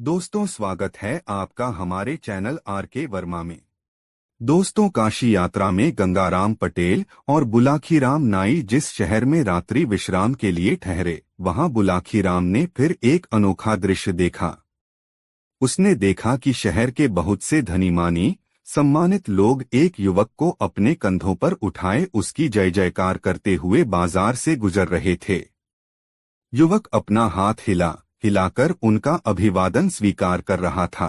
दोस्तों, स्वागत है आपका हमारे चैनल आर के वर्मा में। दोस्तों, काशी यात्रा में गंगाराम पटेल और बुलाखीराम नाई जिस शहर में रात्रि विश्राम के लिए ठहरे, वहां बुलाखीराम ने फिर एक अनोखा दृश्य देखा। उसने देखा कि शहर के बहुत से धनीमानी सम्मानित लोग एक युवक को अपने कंधों पर उठाए उसकी जय जयकार करते हुए बाजार से गुजर रहे थे। युवक अपना हाथ हिलाकर उनका अभिवादन स्वीकार कर रहा था।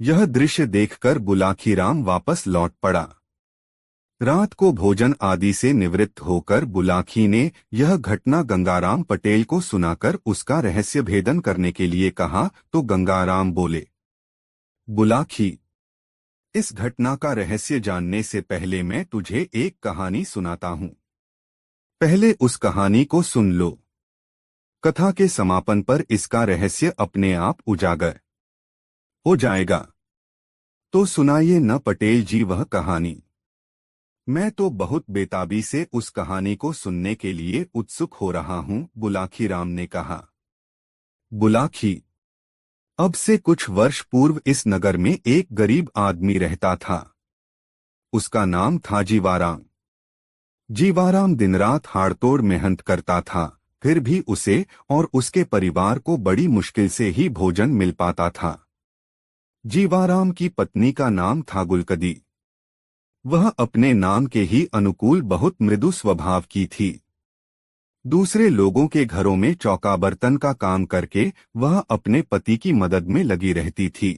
यह दृश्य देखकर बुलाखीराम वापस लौट पड़ा। रात को भोजन आदि से निवृत्त होकर बुलाखी ने यह घटना गंगाराम पटेल को सुनाकर उसका रहस्य भेदन करने के लिए कहा, तो गंगाराम बोले, बुलाखी, इस घटना का रहस्य जानने से पहले मैं तुझे एक कहानी सुनाता हूँ। पहले उस कहानी को सुन लो। कथा के समापन पर इसका रहस्य अपने आप उजागर हो जाएगा। तो सुनाइए न पटेल जी वह कहानी। मैं तो बहुत बेताबी से उस कहानी को सुनने के लिए उत्सुक हो रहा हूँ, बुलाखीराम ने कहा। बुलाखी, अब से कुछ वर्ष पूर्व इस नगर में एक गरीब आदमी रहता था। उसका नाम था जीवाराम। जीवाराम दिन रात हाड़तोड़ मेहनत करता था, फिर भी उसे और उसके परिवार को बड़ी मुश्किल से ही भोजन मिल पाता था। जीवाराम की पत्नी का नाम था गुलकदी। वह अपने नाम के ही अनुकूल बहुत मृदु स्वभाव की थी। दूसरे लोगों के घरों में चौका बर्तन का काम करके वह अपने पति की मदद में लगी रहती थी।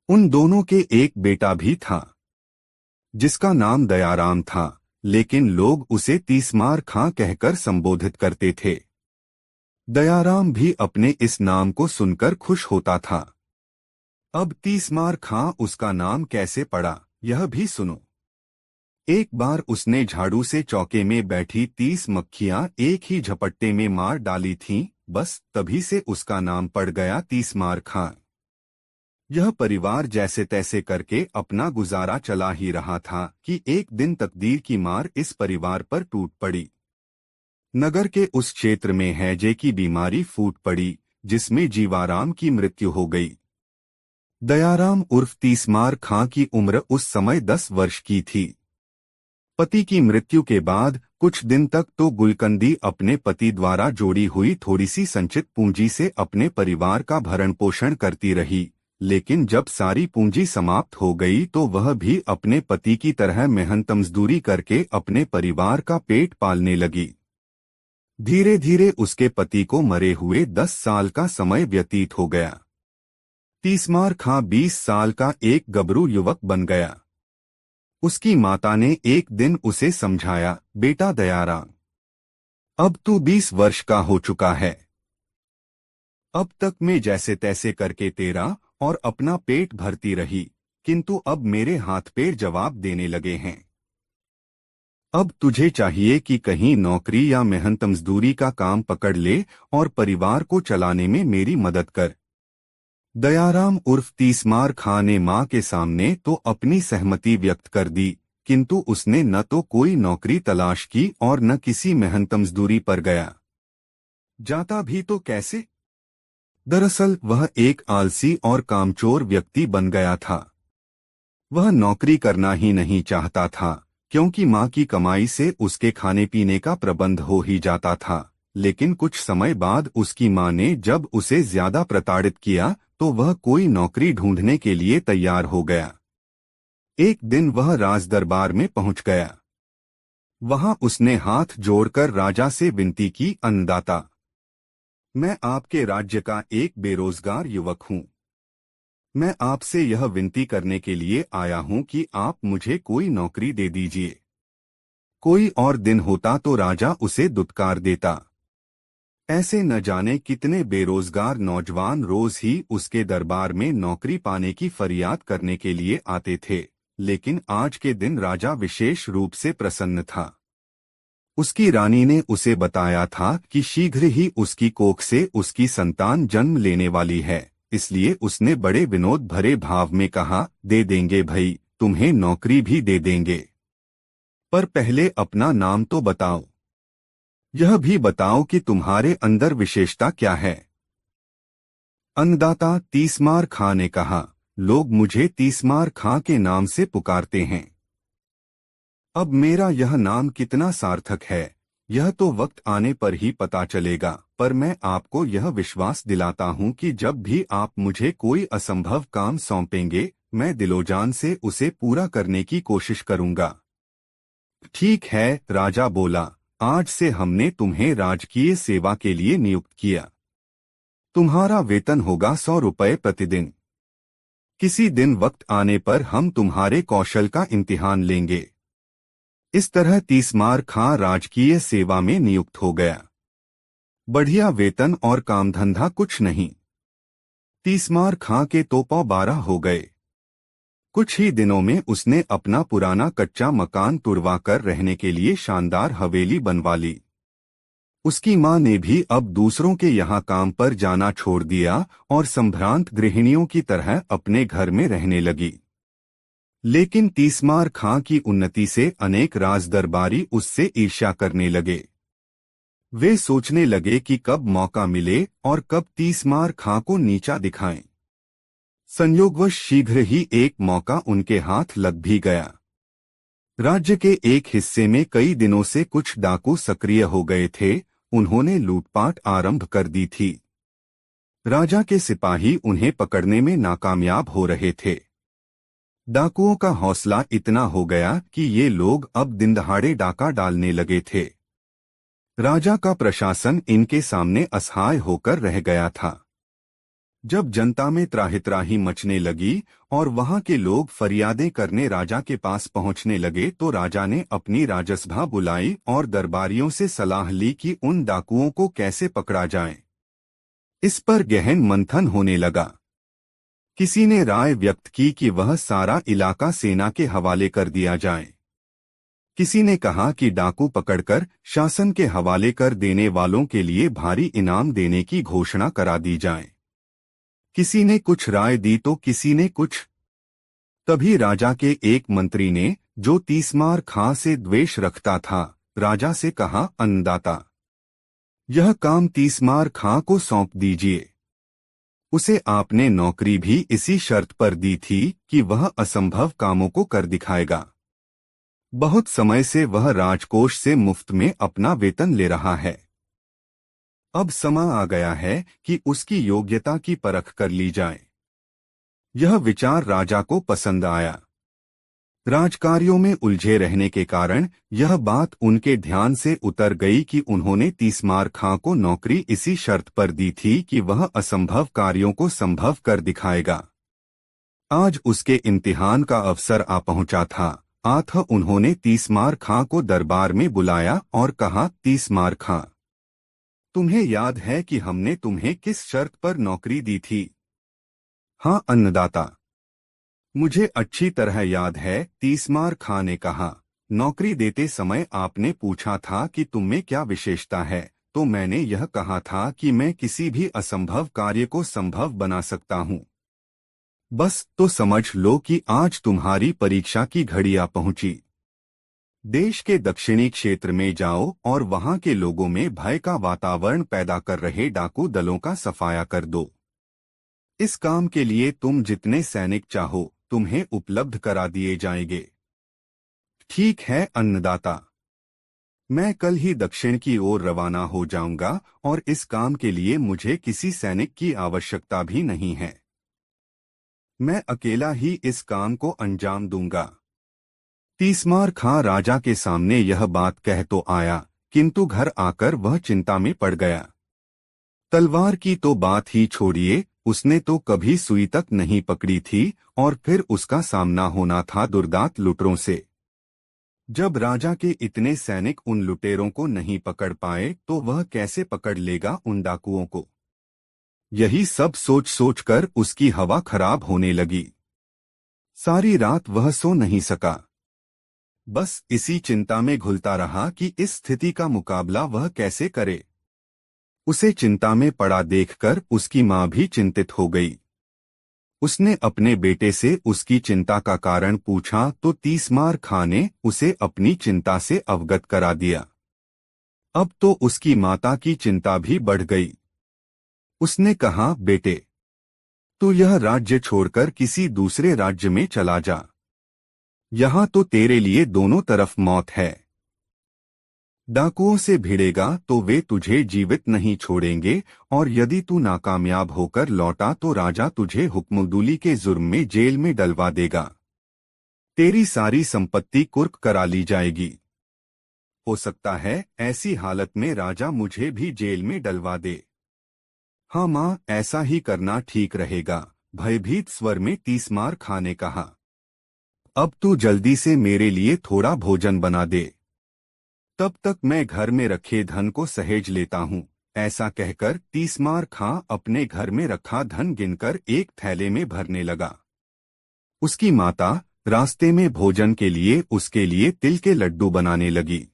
उन दोनों के एक बेटा भी था, जिसका नाम दयाराम था, लेकिन लोग उसे तीसमार खां कहकर संबोधित करते थे। दयाराम भी अपने इस नाम को सुनकर खुश होता था। अब तीसमार खां उसका नाम कैसे पड़ा, यह भी सुनो। एक बार उसने झाड़ू से चौके में बैठी 30 मक्खियां एक ही झपट्टे में मार डाली थीं, बस तभी से उसका नाम पड़ गया तीसमार खां। यह परिवार जैसे तैसे करके अपना गुजारा चला ही रहा था कि एक दिन तकदीर की मार इस परिवार पर टूट पड़ी। नगर के उस क्षेत्र में हैजे की बीमारी फूट पड़ी, जिसमें जीवाराम की मृत्यु हो गई। दयाराम उर्फ तीसमार खां की उम्र उस समय 10 वर्ष की थी। पति की मृत्यु के बाद कुछ दिन तक तो गुलकंदी अपने पति द्वारा जोड़ी हुई थोड़ी सी संचित पूंजी से अपने परिवार का भरण पोषण करती रही, लेकिन जब सारी पूंजी समाप्त हो गई तो वह भी अपने पति की तरह मेहनत मजदूरी करके अपने परिवार का पेट पालने लगी। धीरे धीरे उसके पति को मरे हुए 10 साल का समय व्यतीत हो गया। तीसमार खां 20 साल का एक गबरू युवक बन गया। उसकी माता ने एक दिन उसे समझाया, बेटा दयाराम, अब तू 20 वर्ष का हो चुका है। अब तक मैं जैसे तैसे करके तेरा और अपना पेट भरती रही, किंतु अब मेरे हाथ पैर जवाब देने लगे हैं। अब तुझे चाहिए कि कहीं नौकरी या मेहनत मजदूरी का काम पकड़ ले और परिवार को चलाने में मेरी मदद कर। दयाराम उर्फ तीसमार खां ने मां के सामने तो अपनी सहमति व्यक्त कर दी, किंतु उसने न तो कोई नौकरी तलाश की और न किसी मेहनत मजदूरी पर गया। जाता भी तो कैसे? दरअसल वह एक आलसी और कामचोर व्यक्ति बन गया था। वह नौकरी करना ही नहीं चाहता था, क्योंकि मां की कमाई से उसके खाने पीने का प्रबंध हो ही जाता था। लेकिन कुछ समय बाद उसकी मां ने जब उसे ज्यादा प्रताड़ित किया तो वह कोई नौकरी ढूंढने के लिए तैयार हो गया। एक दिन वह राजदरबार में पहुंच गया। वहां उसने हाथ जोड़कर राजा से विनती की, अन्नदाता, मैं आपके राज्य का एक बेरोजगार युवक हूं। मैं आपसे यह विनती करने के लिए आया हूं कि आप मुझे कोई नौकरी दे दीजिए। कोई और दिन होता तो राजा उसे दुत्कार देता। ऐसे न जाने कितने बेरोजगार नौजवान रोज ही उसके दरबार में नौकरी पाने की फरियाद करने के लिए आते थे, लेकिन आज के दिन राजा विशेष रूप से प्रसन्न था। उसकी रानी ने उसे बताया था कि शीघ्र ही उसकी कोख से उसकी संतान जन्म लेने वाली है, इसलिए उसने बड़े विनोद भरे भाव में कहा, दे देंगे भई, तुम्हें नौकरी भी दे देंगे, पर पहले अपना नाम तो बताओ। यह भी बताओ कि तुम्हारे अंदर विशेषता क्या है। अन्नदाता तीसमार खां ने कहा, लोग मुझे तीसमार खां के नाम से पुकारते हैं। अब मेरा यह नाम कितना सार्थक है, यह तो वक्त आने पर ही पता चलेगा, पर मैं आपको यह विश्वास दिलाता हूँ कि जब भी आप मुझे कोई असंभव काम सौंपेंगे, मैं दिलोजान से उसे पूरा करने की कोशिश करूंगा। ठीक है, राजा बोला, आज से हमने तुम्हें राजकीय सेवा के लिए नियुक्त किया। तुम्हारा वेतन होगा 100 रुपये प्रतिदिन। किसी दिन वक्त आने पर हम तुम्हारे कौशल का इम्तिहान लेंगे। इस तरह तीसमार खां राजकीय सेवा में नियुक्त हो गया। बढ़िया वेतन और कामधंधा कुछ नहीं। तीसमार खां के तो पौ 12 हो गए। कुछ ही दिनों में उसने अपना पुराना कच्चा मकान तुड़वा कर रहने के लिए शानदार हवेली बनवा ली। उसकी मां ने भी अब दूसरों के यहाँ काम पर जाना छोड़ दिया और संभ्रांत गृहिणियों की तरह अपने घर में रहने लगी। लेकिन तीसमार खां की उन्नति से अनेक राजदरबारी उससे ईर्ष्या करने लगे। वे सोचने लगे कि कब मौका मिले और कब तीसमार खां को नीचा दिखाएं। संयोगवश शीघ्र ही एक मौका उनके हाथ लग भी गया। राज्य के एक हिस्से में कई दिनों से कुछ डाकू सक्रिय हो गए थे। उन्होंने लूटपाट आरंभ कर दी थी। राजा के सिपाही उन्हें पकड़ने में नाकामयाब हो रहे थे। डाकुओं का हौसला इतना हो गया कि ये लोग अब दिनदहाड़े डाका डालने लगे थे। राजा का प्रशासन इनके सामने असहाय होकर रह गया था। जब जनता में त्राहित्राही मचने लगी और वहां के लोग फरियादें करने राजा के पास पहुंचने लगे, तो राजा ने अपनी राजसभा बुलाई और दरबारियों से सलाह ली कि उन डाकुओं को कैसे पकड़ा जाए। इस पर गहन मंथन होने लगा। किसी ने राय व्यक्त की कि वह सारा इलाका सेना के हवाले कर दिया जाए। किसी ने कहा कि डाकू पकड़कर शासन के हवाले कर देने वालों के लिए भारी इनाम देने की घोषणा करा दी जाए। किसी ने कुछ राय दी तो किसी ने कुछ। तभी राजा के एक मंत्री ने, जो तीसमार खां से द्वेष रखता था, राजा से कहा, अन्नदाता, यह काम तीसमार खां को सौंप दीजिए। उसे आपने नौकरी भी इसी शर्त पर दी थी कि वह असंभव कामों को कर दिखाएगा। बहुत समय से वह राजकोष से मुफ्त में अपना वेतन ले रहा है। अब समय आ गया है कि उसकी योग्यता की परख कर ली जाए। यह विचार राजा को पसंद आया। राजकार्यों में उलझे रहने के कारण यह बात उनके ध्यान से उतर गई कि उन्होंने तीसमार खां को नौकरी इसी शर्त पर दी थी कि वह असंभव कार्यों को संभव कर दिखाएगा। आज उसके इम्तिहान का अवसर आ पहुंचा था। अतः उन्होंने तीसमार खां को दरबार में बुलाया और कहा, तीसमार खां, तुम्हें याद है कि हमने तुम्हें किस शर्त पर नौकरी दी थी? हाँ अन्नदाता, मुझे अच्छी तरह याद है, तीसमार खां ने कहा। नौकरी देते समय आपने पूछा था कि तुम में क्या विशेषता है, तो मैंने यह कहा था कि मैं किसी भी असंभव कार्य को संभव बना सकता हूँ। बस तो समझ लो कि आज तुम्हारी परीक्षा की घड़ी आ पहुंची। देश के दक्षिणी क्षेत्र में जाओ और वहां के लोगों में भय का वातावरण पैदा कर रहे डाकू दलों का सफाया कर दो। इस काम के लिए तुम जितने सैनिक चाहो तुम्हें उपलब्ध करा दिए जाएंगे। ठीक है अन्नदाता, मैं कल ही दक्षिण की ओर रवाना हो जाऊंगा और इस काम के लिए मुझे किसी सैनिक की आवश्यकता भी नहीं है। मैं अकेला ही इस काम को अंजाम दूंगा। तीसमार खां राजा के सामने यह बात कह तो आया, किंतु घर आकर वह चिंता में पड़ गया। तलवार की तो बात ही छोड़िए, उसने तो कभी सुई तक नहीं पकड़ी थी और फिर उसका सामना होना था दुर्दांत लुटेरों से। जब राजा के इतने सैनिक उन लुटेरों को नहीं पकड़ पाए तो वह कैसे पकड़ लेगा उन डाकुओं को? यही सब सोच सोचकर उसकी हवा खराब होने लगी। सारी रात वह सो नहीं सका। बस इसी चिंता में घुलता रहा कि इस स्थिति का मुकाबला वह कैसे करे। उसे चिंता में पड़ा देखकर उसकी मां भी चिंतित हो गई। उसने अपने बेटे से उसकी चिंता का कारण पूछा तो तीसमार खां ने उसे अपनी चिंता से अवगत करा दिया। अब तो उसकी माता की चिंता भी बढ़ गई। उसने कहा, बेटे, तू यह राज्य छोड़कर किसी दूसरे राज्य में चला जा। यहाँ तो तेरे लिए दोनों तरफ मौत है। डाकुओं से भिड़ेगा तो वे तुझे जीवित नहीं छोड़ेंगे, और यदि तू नाकामयाब होकर लौटा तो राजा तुझे हुक्मदुली के जुर्म में जेल में डलवा देगा। तेरी सारी संपत्ति कुर्क करा ली जाएगी। हो सकता है ऐसी हालत में राजा मुझे भी जेल में डलवा दे। हाँ माँ, ऐसा ही करना ठीक रहेगा, भयभीत स्वर में तीसमार खां ने कहा। अब तू जल्दी से मेरे लिए थोड़ा भोजन बना दे, तब तक मैं घर में रखे धन को सहेज लेता हूँ। ऐसा कहकर तीसमार खां अपने घर में रखा धन गिनकर एक थैले में भरने लगा। उसकी माता रास्ते में भोजन के लिए उसके लिए तिल के लड्डू बनाने लगी।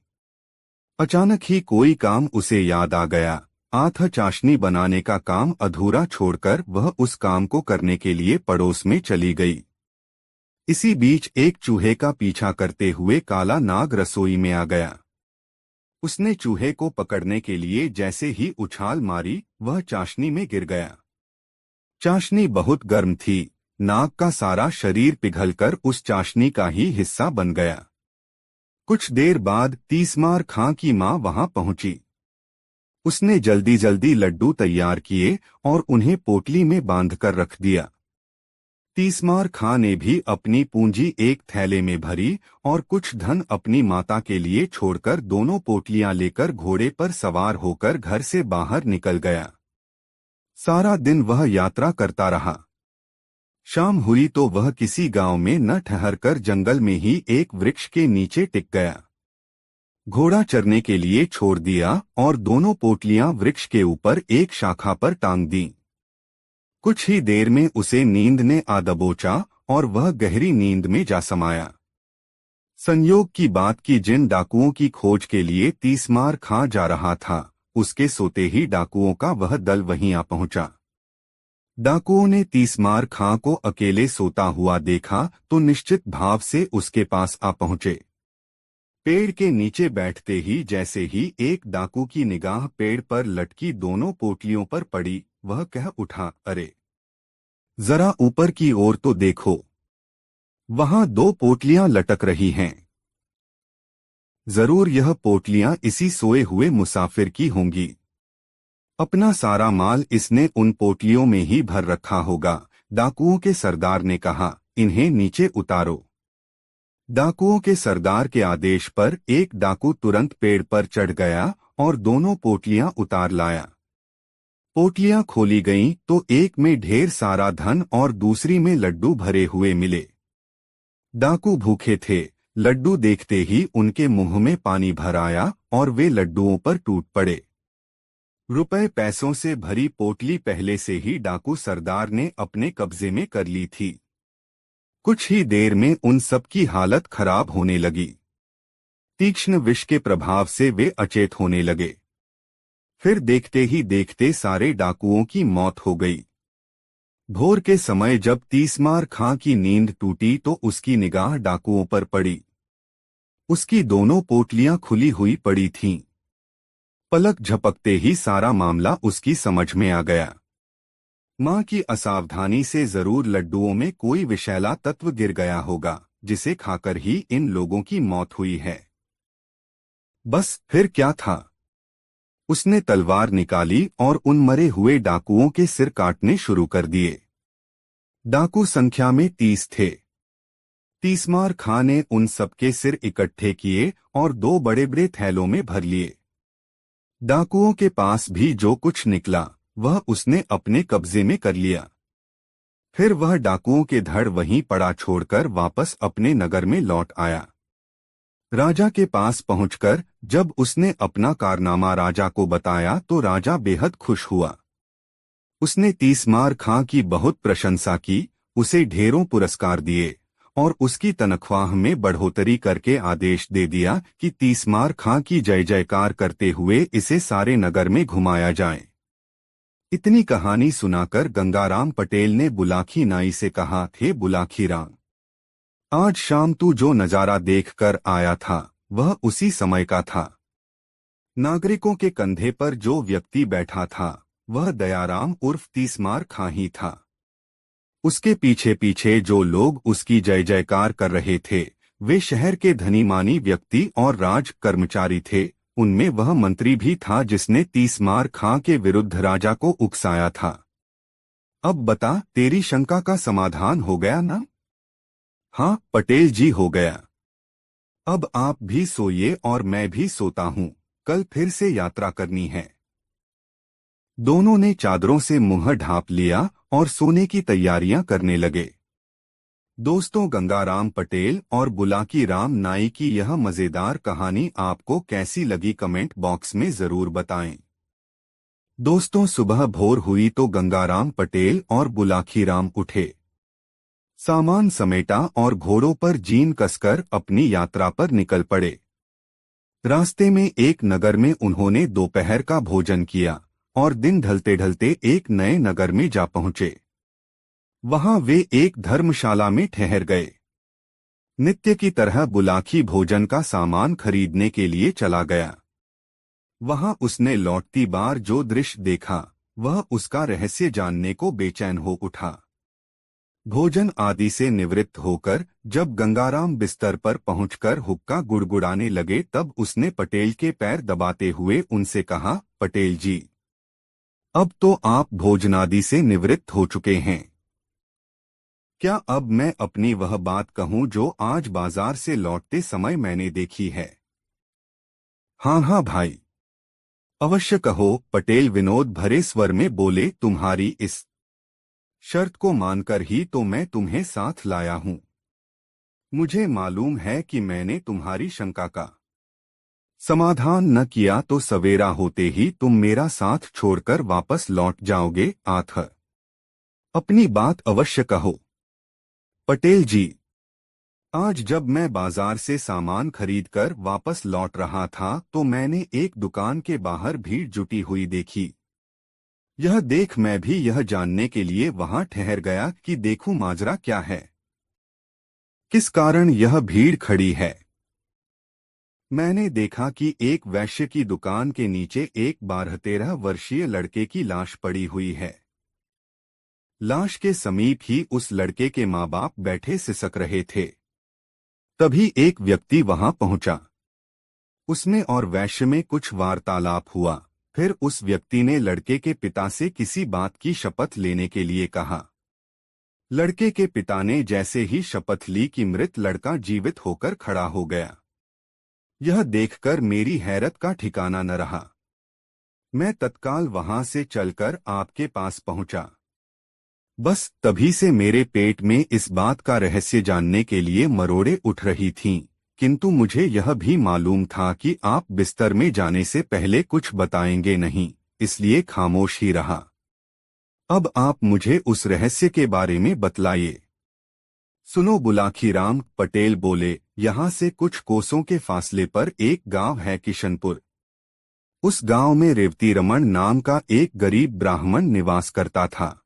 अचानक ही कोई काम उसे याद आ गया। आथा चाशनी बनाने का काम अधूरा छोड़कर वह उस काम को करने के लिए पड़ोस में चली गई। इसी बीच एक चूहे का पीछा करते हुए काला नाग रसोई में आ गया। उसने चूहे को पकड़ने के लिए जैसे ही उछाल मारी, वह चाशनी में गिर गया। चाशनी बहुत गर्म थी। नाग का सारा शरीर पिघलकर उस चाशनी का ही हिस्सा बन गया। कुछ देर बाद तीसमार खां की मां वहां पहुंची। उसने जल्दी जल्दी लड्डू तैयार किए और उन्हें पोटली में बांधकर रख दिया। तीसमार खां ने भी अपनी पूंजी एक थैले में भरी और कुछ धन अपनी माता के लिए छोड़कर दोनों पोटलियां लेकर घोड़े पर सवार होकर घर से बाहर निकल गया। सारा दिन वह यात्रा करता रहा। शाम हुई तो वह किसी गांव में न ठहरकर जंगल में ही एक वृक्ष के नीचे टिक गया। घोड़ा चरने के लिए छोड़ दिया और दोनों पोटलियां वृक्ष के ऊपर एक शाखा पर टांग दी। कुछ ही देर में उसे नींद ने आ दबोचा और वह गहरी नींद में जा समाया। संयोग की बात कि जिन डाकुओं की खोज के लिए तीसमार खां जा रहा था, उसके सोते ही डाकुओं का वह दल वहीं आ पहुंचा। डाकुओं ने तीसमार खां को अकेले सोता हुआ देखा तो निश्चित भाव से उसके पास आ पहुंचे। पेड़ के नीचे बैठते ही जैसे ही एक डाकू की निगाह पेड़ पर लटकी दोनों पोटलियों पर पड़ी, वह कह उठा, अरे जरा ऊपर की ओर तो देखो, वहां दो पोटलियां लटक रही हैं। जरूर यह पोटलियां इसी सोए हुए मुसाफिर की होंगी। अपना सारा माल इसने उन पोटलियों में ही भर रखा होगा। डाकुओं के सरदार ने कहा, इन्हें नीचे उतारो। डाकुओं के सरदार के आदेश पर एक डाकू तुरंत पेड़ पर चढ़ गया और दोनों पोटलियां उतार लाया। पोटलियां खोली गईं तो एक में ढेर सारा धन और दूसरी में लड्डू भरे हुए मिले। डाकू भूखे थे। लड्डू देखते ही उनके मुंह में पानी भर आया और वे लड्डुओं पर टूट पड़े। रुपए पैसों से भरी पोटली पहले से ही डाकू सरदार ने अपने कब्जे में कर ली थी। कुछ ही देर में उन सब की हालत खराब होने लगी। तीक्ष्ण विष के प्रभाव से वे अचेत होने लगे। फिर देखते ही देखते सारे डाकुओं की मौत हो गई। भोर के समय जब तीसमार खां की नींद टूटी तो उसकी निगाह डाकुओं पर पड़ी। उसकी दोनों पोटलियां खुली हुई पड़ी थीं। पलक झपकते ही सारा मामला उसकी समझ में आ गया। मां की असावधानी से जरूर लड्डुओं में कोई विषैला तत्व गिर गया होगा, जिसे खाकर ही इन लोगों की मौत हुई है। बस फिर क्या था? उसने तलवार निकाली और उन मरे हुए डाकुओं के सिर काटने शुरू कर दिए। डाकू संख्या में 30 थे। तीसमार खां ने उन सबके सिर इकट्ठे किए और दो बड़े बड़े थैलों में भर लिए। डाकुओं के पास भी जो कुछ निकला वह उसने अपने कब्जे में कर लिया। फिर वह डाकुओं के धड़ वहीं पड़ा छोड़कर वापस अपने नगर में लौट आया। राजा के पास पहुंचकर जब उसने अपना कारनामा राजा को बताया तो राजा बेहद खुश हुआ। उसने तीसमार खां की बहुत प्रशंसा की, उसे ढेरों पुरस्कार दिए और उसकी तनख्वाह में बढ़ोतरी करके आदेश दे दिया कि तीसमार खां की जय जयकार करते हुए इसे सारे नगर में घुमाया जाए। इतनी कहानी सुनाकर गंगाराम पटेल ने बुलाकी नाई से कहा, हे बुलाकी राम, आज शाम तू जो नजारा देखकर आया था वह उसी समय का था। नागरिकों के कंधे पर जो व्यक्ति बैठा था वह दयाराम उर्फ तीसमार खां ही था। उसके पीछे पीछे जो लोग उसकी जय जयकार कर रहे थे वे शहर के धनी मानी व्यक्ति और राज कर्मचारी थे। उनमें वह मंत्री भी था जिसने 30 मार खां के विरुद्ध राजा को उकसाया था। अब बता, तेरी शंका का समाधान हो गया ना? हाँ पटेल जी, हो गया। अब आप भी सोइए और मैं भी सोता हूँ, कल फिर से यात्रा करनी है। दोनों ने चादरों से मुंह ढांप लिया और सोने की तैयारियां करने लगे। दोस्तों, गंगाराम पटेल और बुलाकी राम नाई की यह मजेदार कहानी आपको कैसी लगी कमेंट बॉक्स में जरूर बताएं। दोस्तों, सुबह भोर हुई तो गंगाराम पटेल और बुलाकी राम उठे, सामान समेटा और घोड़ों पर जीन कसकर अपनी यात्रा पर निकल पड़े। रास्ते में एक नगर में उन्होंने दोपहर का भोजन किया और दिन ढलते ढलते एक नए नगर में जा पहुंचे। वहां वे एक धर्मशाला में ठहर गए। नित्य की तरह बुलाकी भोजन का सामान खरीदने के लिए चला गया। वहां उसने लौटती बार जो दृश्य देखा वह उसका रहस्य जानने को बेचैन हो उठा। भोजन आदि से निवृत्त होकर जब गंगाराम बिस्तर पर पहुंचकर हुक्का गुड़गुड़ाने लगे तब उसने पटेल के पैर दबाते हुए उनसे कहा, पटेल जी, अब तो आप भोजनादि से निवृत्त हो चुके हैं। क्या अब मैं अपनी वह बात कहूं जो आज बाजार से लौटते समय मैंने देखी है? हाँ हाँ भाई, अवश्य कहो, पटेल विनोद भरे स्वर में बोले। तुम्हारी इस शर्त को मानकर ही तो मैं तुम्हें साथ लाया हूं। मुझे मालूम है कि मैंने तुम्हारी शंका का समाधान न किया तो सवेरा होते ही तुम मेरा साथ छोड़कर वापस लौट जाओगे। आथ अपनी बात अवश्य कहो। पटेल जी, आज जब मैं बाजार से सामान खरीदकर वापस लौट रहा था तो मैंने एक दुकान के बाहर भीड़ जुटी हुई देखी। यह देख मैं भी यह जानने के लिए वहां ठहर गया कि देखूं माजरा क्या है, किस कारण यह भीड़ खड़ी है। मैंने देखा कि एक वैश्य की दुकान के नीचे एक 12-13 वर्षीय लड़के की लाश पड़ी हुई है। लाश के समीप ही उस लड़के के माँ बाप बैठे सिसक रहे थे। तभी एक व्यक्ति वहां पहुंचा। उसमें और वैश्य में कुछ वार्तालाप हुआ। फिर उस व्यक्ति ने लड़के के पिता से किसी बात की शपथ लेने के लिए कहा। लड़के के पिता ने जैसे ही शपथ ली कि मृत लड़का जीवित होकर खड़ा हो गया। यह देखकर मेरी हैरत का ठिकाना न रहा। मैं तत्काल वहां से चलकर आपके पास पहुंचा। बस तभी से मेरे पेट में इस बात का रहस्य जानने के लिए मरोड़े उठ रही थीं, किंतु मुझे यह भी मालूम था कि आप बिस्तर में जाने से पहले कुछ बताएंगे नहीं, इसलिए खामोश ही रहा। अब आप मुझे उस रहस्य के बारे में बतलाइए। सुनो, बुलाकी राम पटेल बोले, यहाँ से कुछ कोसों के फासले पर एक गांव है किशनपुर। उस गांव में रेवती रमन नाम का एक गरीब ब्राह्मण निवास करता था।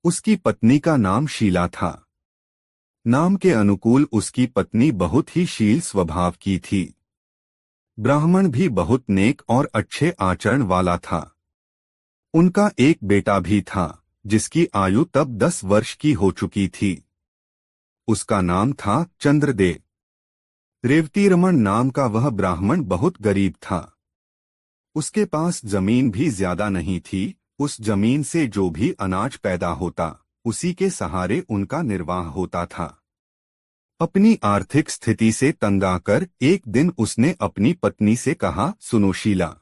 उसकी पत्नी का नाम शीला था। नाम के अनुकूल उसकी पत्नी बहुत ही शील स्वभाव की थी। ब्राह्मण भी बहुत नेक और अच्छे आचरण वाला था। उनका एक बेटा भी था जिसकी आयु तब 10 वर्ष की हो चुकी थी। उसका नाम था चंद्रदेव। रेवती रमन नाम का वह ब्राह्मण बहुत गरीब था। उसके पास जमीन भी ज्यादा नहीं थी। उस जमीन से जो भी अनाज पैदा होता उसी के सहारे उनका निर्वाह होता था। अपनी आर्थिक स्थिति से तंग आकर एक दिन उसने अपनी पत्नी से कहा, सुनो शीला,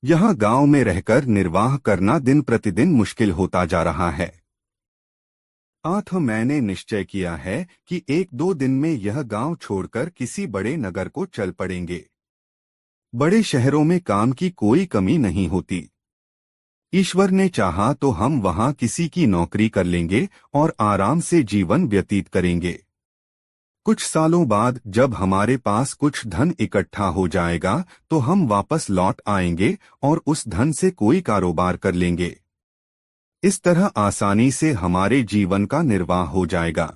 यहाँ गांव में रहकर निर्वाह करना दिन प्रतिदिन मुश्किल होता जा रहा है। आठ मैंने निश्चय किया है कि 1-2 दिन में यह गांव छोड़कर किसी बड़े नगर को चल पड़ेंगे। बड़े शहरों में काम की कोई कमी नहीं होती। ईश्वर ने चाहा तो हम वहां किसी की नौकरी कर लेंगे और आराम से जीवन व्यतीत करेंगे। कुछ सालों बाद जब हमारे पास कुछ धन इकट्ठा हो जाएगा तो हम वापस लौट आएंगे और उस धन से कोई कारोबार कर लेंगे। इस तरह आसानी से हमारे जीवन का निर्वाह हो जाएगा।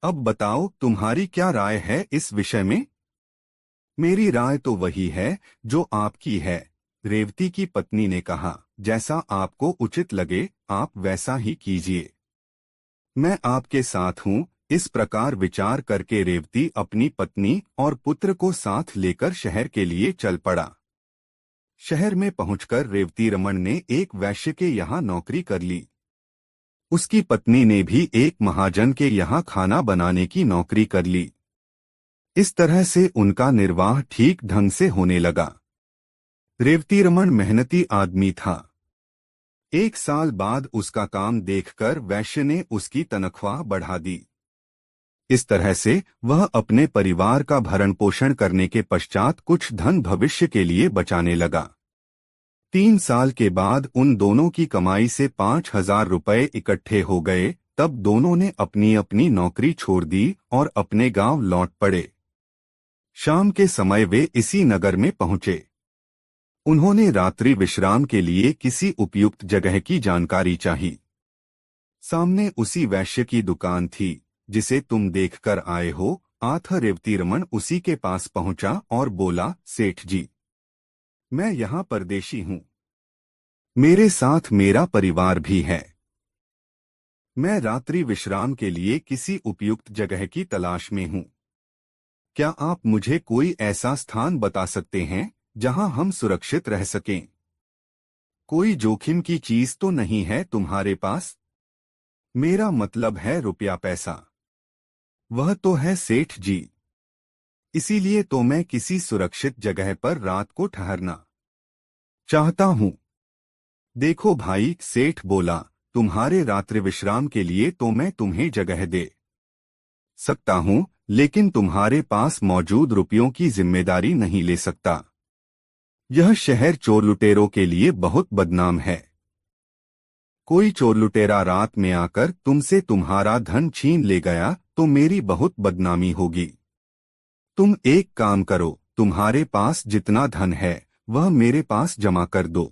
अब बताओ, तुम्हारी क्या राय है इस विषय में? मेरी राय तो वही है जो आपकी है, रेवती की पत्नी ने कहा। जैसा आपको उचित लगे आप वैसा ही कीजिए। मैं आपके साथ हूँ। इस प्रकार विचार करके रेवती अपनी पत्नी और पुत्र को साथ लेकर शहर के लिए चल पड़ा। शहर में पहुंचकर रेवती रमन ने एक वैश्य के यहाँ नौकरी कर ली। उसकी पत्नी ने भी एक महाजन के यहाँ खाना बनाने की नौकरी कर ली। इस तरह से उनका निर्वाह ठीक ढंग से होने लगा। रेवती रमन मेहनती आदमी था। 1 साल बाद उसका काम देखकर वैश्य ने उसकी तनख्वाह बढ़ा दी। इस तरह से वह अपने परिवार का भरण पोषण करने के पश्चात कुछ धन भविष्य के लिए बचाने लगा। 3 साल के बाद उन दोनों की कमाई से 5,000 रुपये इकट्ठे हो गए। तब दोनों ने अपनी अपनी नौकरी छोड़ दी और अपने गांव लौट पड़े। शाम के समय वे इसी नगर में पहुंचे। उन्होंने रात्रि विश्राम के लिए किसी उपयुक्त जगह की जानकारी चाही। सामने उसी वैश्य की दुकान थी जिसे तुम देखकर आए हो। आथा रेवती रमन उसी के पास पहुंचा और बोला, सेठ जी, मैं यहाँ परदेशी हूँ। मेरे साथ मेरा परिवार भी है। मैं रात्रि विश्राम के लिए किसी उपयुक्त जगह की तलाश में हूँ। क्या आप मुझे कोई ऐसा स्थान बता सकते हैं जहां हम सुरक्षित रह सकें? कोई जोखिम की चीज तो नहीं है तुम्हारे पास? मेरा मतलब है रुपया पैसा। वह तो है सेठ जी। इसीलिए तो मैं किसी सुरक्षित जगह पर रात को ठहरना चाहता हूँ। देखो भाई, सेठ बोला, तुम्हारे रात्रि विश्राम के लिए तो मैं तुम्हें जगह दे सकता हूँ, लेकिन तुम्हारे पास मौजूद रुपयों की जिम्मेदारी नहीं ले सकता। यह शहर चोर लुटेरों के लिए बहुत बदनाम है। कोई चोर लुटेरा रात में आकर तुमसे तुम्हारा धन छीन ले गया तो मेरी बहुत बदनामी होगी। तुम एक काम करो, तुम्हारे पास जितना धन है वह मेरे पास जमा कर दो।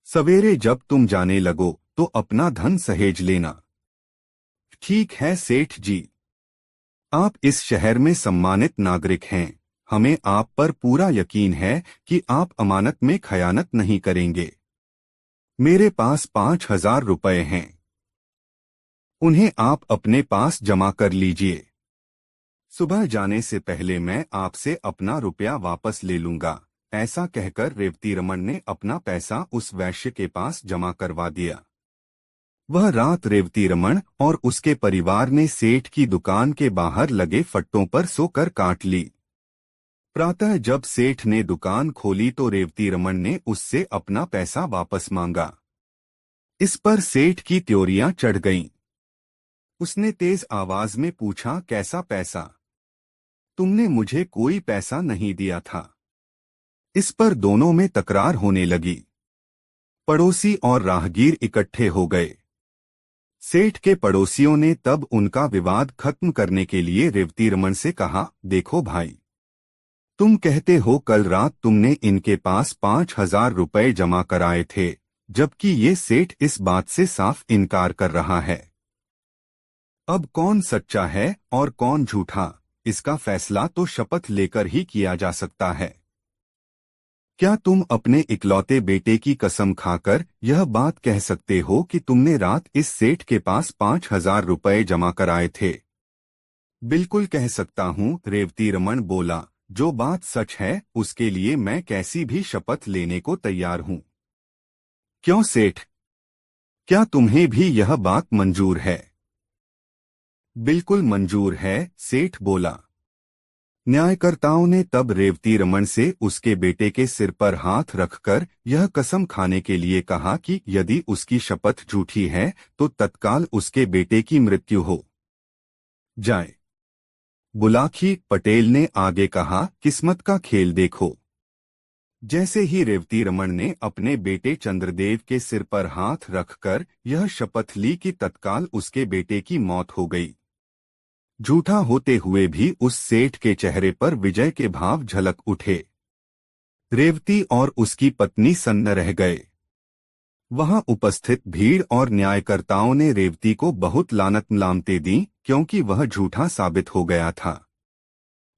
सवेरे जब तुम जाने लगो तो अपना धन सहेज लेना। ठीक है सेठ जी। आप इस शहर में सम्मानित नागरिक हैं। हमें आप पर पूरा यकीन है कि आप अमानत में खयानत नहीं करेंगे। मेरे पास 5,000 रुपये हैं। उन्हें आप अपने पास जमा कर लीजिए। सुबह जाने से पहले मैं आपसे अपना रुपया वापस ले लूंगा। ऐसा कहकर रेवती रमन ने अपना पैसा उस वैश्य के पास जमा करवा दिया। वह रात रेवती रमन और उसके परिवार ने सेठ की दुकान के बाहर लगे फट्टों पर सोकर काट ली। प्रातः जब सेठ ने दुकान खोली तो रेवती रमन ने उससे अपना पैसा वापस मांगा। इस पर सेठ की त्योरियां चढ़ गईं। उसने तेज आवाज में पूछा, कैसा पैसा? तुमने मुझे कोई पैसा नहीं दिया था। इस पर दोनों में तकरार होने लगी। पड़ोसी और राहगीर इकट्ठे हो गए। सेठ के पड़ोसियों ने तब उनका विवाद खत्म करने के लिए रेवती रमन से कहा, देखो भाई, तुम कहते हो कल रात तुमने इनके पास 5,000 रुपये जमा कराए थे, जबकि ये सेठ इस बात से साफ इनकार कर रहा है। अब कौन सच्चा है और कौन झूठा, इसका फैसला तो शपथ लेकर ही किया जा सकता है। क्या तुम अपने इकलौते बेटे की कसम खाकर यह बात कह सकते हो कि तुमने रात इस सेठ के पास 5,000 रुपये जमा कराए थे? बिल्कुल कह सकता हूँ, रेवती रमन बोला। जो बात सच है उसके लिए मैं कैसी भी शपथ लेने को तैयार हूँ। क्यों सेठ, क्या तुम्हें भी यह बात मंजूर है? बिल्कुल मंजूर है, सेठ बोला। न्यायकर्ताओं ने तब रेवती रमन से उसके बेटे के सिर पर हाथ रखकर यह कसम खाने के लिए कहा कि यदि उसकी शपथ झूठी है तो तत्काल उसके बेटे की मृत्यु हो जाए। बुलाकी पटेल ने आगे कहा, किस्मत का खेल देखो। जैसे ही रेवती रमन ने अपने बेटे चंद्रदेव के सिर पर हाथ रखकर यह शपथ ली कि तत्काल उसके बेटे की मौत हो गई। झूठा होते हुए भी उस सेठ के चेहरे पर विजय के भाव झलक उठे। रेवती और उसकी पत्नी सन्न रह गए। वहां उपस्थित भीड़ और न्यायकर्ताओं ने रेवती को बहुत लानत मलामतें दी क्योंकि वह झूठा साबित हो गया था।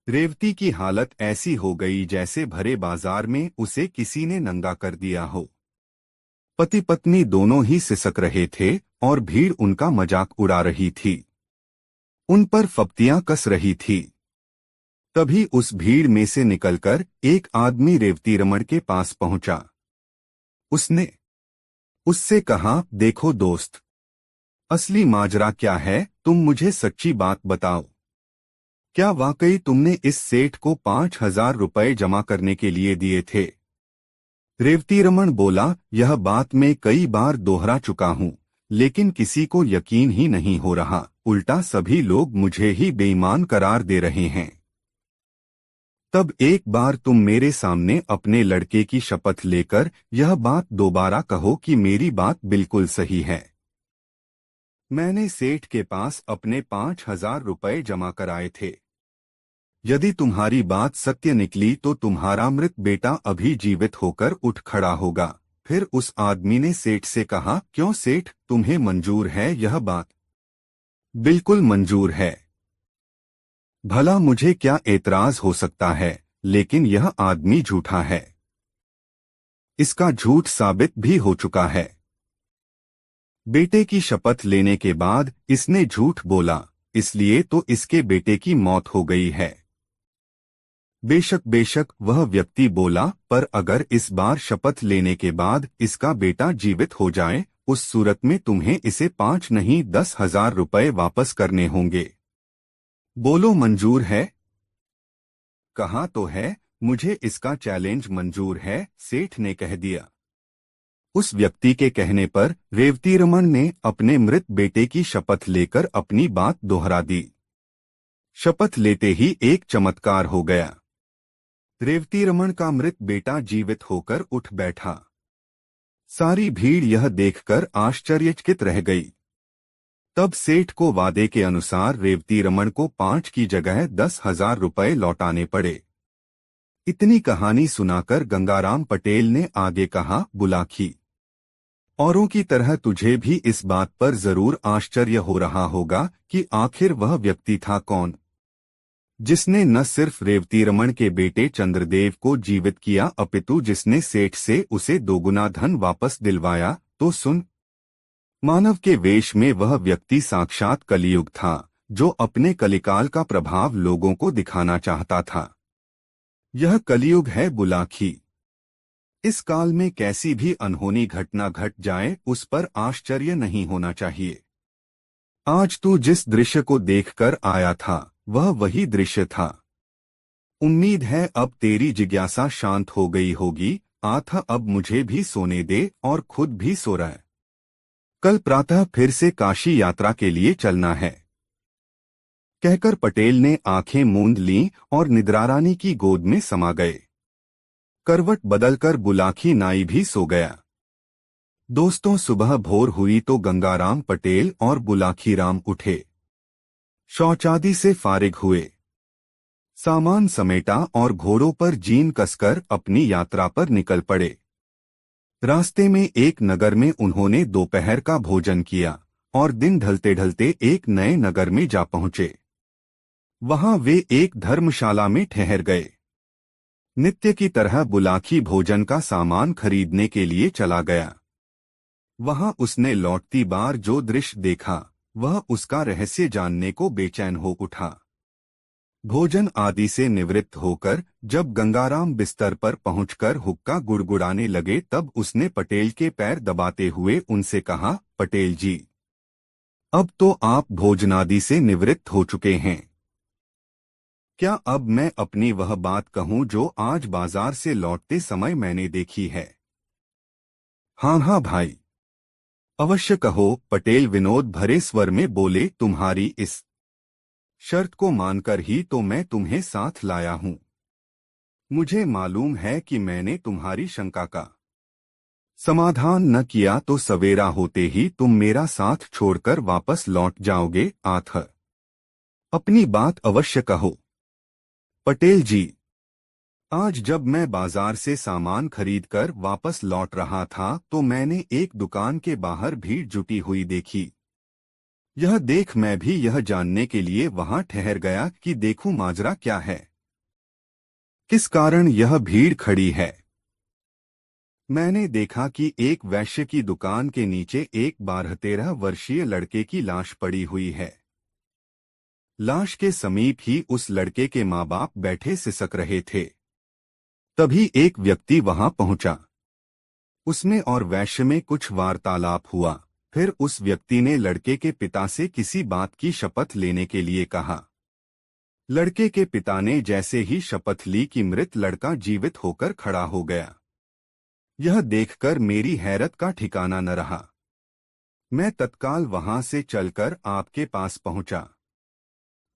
रेवती की हालत ऐसी हो गई जैसे भरे बाजार में उसे किसी ने नंगा कर दिया हो। पति पत्नी दोनों ही सिसक रहे थे और भीड़ उनका मजाक उड़ा रही थी, उन पर फप्तियां कस रही थी। तभी उस भीड़ में से निकलकर एक आदमी रेवती रमण के पास पहुंचा। उसने उससे कहा, देखो दोस्त, असली माजरा क्या है, तुम मुझे सच्ची बात बताओ। क्या वाकई तुमने इस सेठ को 5,000 रुपए जमा करने के लिए दिए थे? रेवती रमण बोला, यह बात मैं कई बार दोहरा चुका हूं, लेकिन किसी को यकीन ही नहीं हो रहा, उल्टा सभी लोग मुझे ही बेईमान करार दे रहे हैं। तब एक बार तुम मेरे सामने अपने लड़के की शपथ लेकर यह बात दोबारा कहो कि मेरी बात बिल्कुल सही है। मैंने सेठ के पास अपने 5,000 रुपए जमा कराए थे। यदि तुम्हारी बात सत्य निकली तो तुम्हारा मृत बेटा अभी जीवित होकर उठ खड़ा होगा। फिर उस आदमी ने सेठ से कहा, क्यों सेठ, तुम्हें मंजूर है यह बात? बिल्कुल मंजूर है। भला मुझे क्या एतराज हो सकता है, लेकिन यह आदमी झूठा है। इसका झूठ साबित भी हो चुका है। बेटे की शपथ लेने के बाद इसने झूठ बोला, इसलिए तो इसके बेटे की मौत हो गई है। बेशक बेशक, वह व्यक्ति बोला, पर अगर इस बार शपथ लेने के बाद इसका बेटा जीवित हो जाए, उस सूरत में तुम्हें इसे 5 नहीं 10,000 रुपए वापस करने होंगे। बोलो मंजूर है? कहा तो है, मुझे इसका चैलेंज मंजूर है, सेठ ने कह दिया। उस व्यक्ति के कहने पर रेवती रमण ने अपने मृत बेटे की शपथ लेकर अपनी बात दोहरा दी। शपथ लेते ही एक चमत्कार हो गया। रेवती रमण का मृत बेटा जीवित होकर उठ बैठा। सारी भीड़ यह देखकर आश्चर्यचकित रह गई। तब सेठ को वादे के अनुसार रेवती रमण को 5 की जगह 10,000 रुपए लौटाने पड़े। इतनी कहानी सुनाकर गंगाराम पटेल ने आगे कहा, बुलाखी, औरों की तरह तुझे भी इस बात पर जरूर आश्चर्य हो रहा होगा कि आखिर वह व्यक्ति था कौन, जिसने न सिर्फ रेवती रमण के बेटे चंद्रदेव को जीवित किया, अपितु जिसने सेठ से उसे दोगुना धन वापस दिलवाया। तो सुन, मानव के वेश में वह व्यक्ति साक्षात कलियुग था, जो अपने कलिकाल का प्रभाव लोगों को दिखाना चाहता था। यह कलियुग है बुलाखी। इस काल में कैसी भी अनहोनी घटना घट जाए, उस पर आश्चर्य नहीं होना चाहिए। आज तू जिस दृश्य को देखकर आया था, वह वही दृश्य था। उम्मीद है अब तेरी जिज्ञासा शांत हो गई होगी। आथा, अब मुझे भी सोने दे और खुद भी सो रहा है। कल प्रातः फिर से काशी यात्रा के लिए चलना है। कहकर पटेल ने आंखें मूंद लीं और निद्रारानी की गोद में समा गए। करवट बदलकर बुलाखी नाई भी सो गया। दोस्तों, सुबह भोर हुई तो गंगाराम पटेल और बुलाखी राम उठे, शौचादि से फारिग हुए, सामान समेटा और घोड़ों पर जीन कसकर अपनी यात्रा पर निकल पड़े। रास्ते में एक नगर में उन्होंने दोपहर का भोजन किया और दिन ढलते ढलते एक नए नगर में जा पहुंचे। वहां वे एक धर्मशाला में ठहर गए। नित्य की तरह बुलाखी भोजन का सामान खरीदने के लिए चला गया। वहां उसने लौटती बार जो दृश्य देखा, वह उसका रहस्य जानने को बेचैन हो उठा। भोजन आदि से निवृत्त होकर जब गंगाराम बिस्तर पर पहुंचकर हुक्का गुड़गुड़ाने लगे, तब उसने पटेल के पैर दबाते हुए उनसे कहा, पटेल जी, अब तो आप भोजनादि से निवृत्त हो चुके हैं। क्या अब मैं अपनी वह बात कहूं जो आज बाजार से लौटते समय मैंने देखी है? हाँ हाँ भाई, अवश्य कहो, पटेल विनोद भरे स्वर में बोले। तुम्हारी इस शर्त को मानकर ही तो मैं तुम्हें साथ लाया हूं। मुझे मालूम है कि मैंने तुम्हारी शंका का समाधान न किया तो सवेरा होते ही तुम मेरा साथ छोड़कर वापस लौट जाओगे। आथ, अपनी बात अवश्य कहो। पटेल जी, आज जब मैं बाजार से सामान खरीदकर वापस लौट रहा था तो मैंने एक दुकान के बाहर भीड़ जुटी हुई देखी। यह देख मैं भी यह जानने के लिए वहां ठहर गया कि देखूं माजरा क्या है, किस कारण यह भीड़ खड़ी है। मैंने देखा कि एक वैश्य की दुकान के नीचे एक 12-13 वर्षीय लड़के की लाश पड़ी हुई है। लाश के समीप ही उस लड़के के माँ बाप बैठे सिसक रहे थे। तभी एक व्यक्ति वहां पहुंचा। उसमें और वैश्य में कुछ वार्तालाप हुआ। फिर उस व्यक्ति ने लड़के के पिता से किसी बात की शपथ लेने के लिए कहा। लड़के के पिता ने जैसे ही शपथ ली कि मृत लड़का जीवित होकर खड़ा हो गया। यह देखकर मेरी हैरत का ठिकाना न रहा। मैं तत्काल वहां से चलकर आपके पास पहुंचा।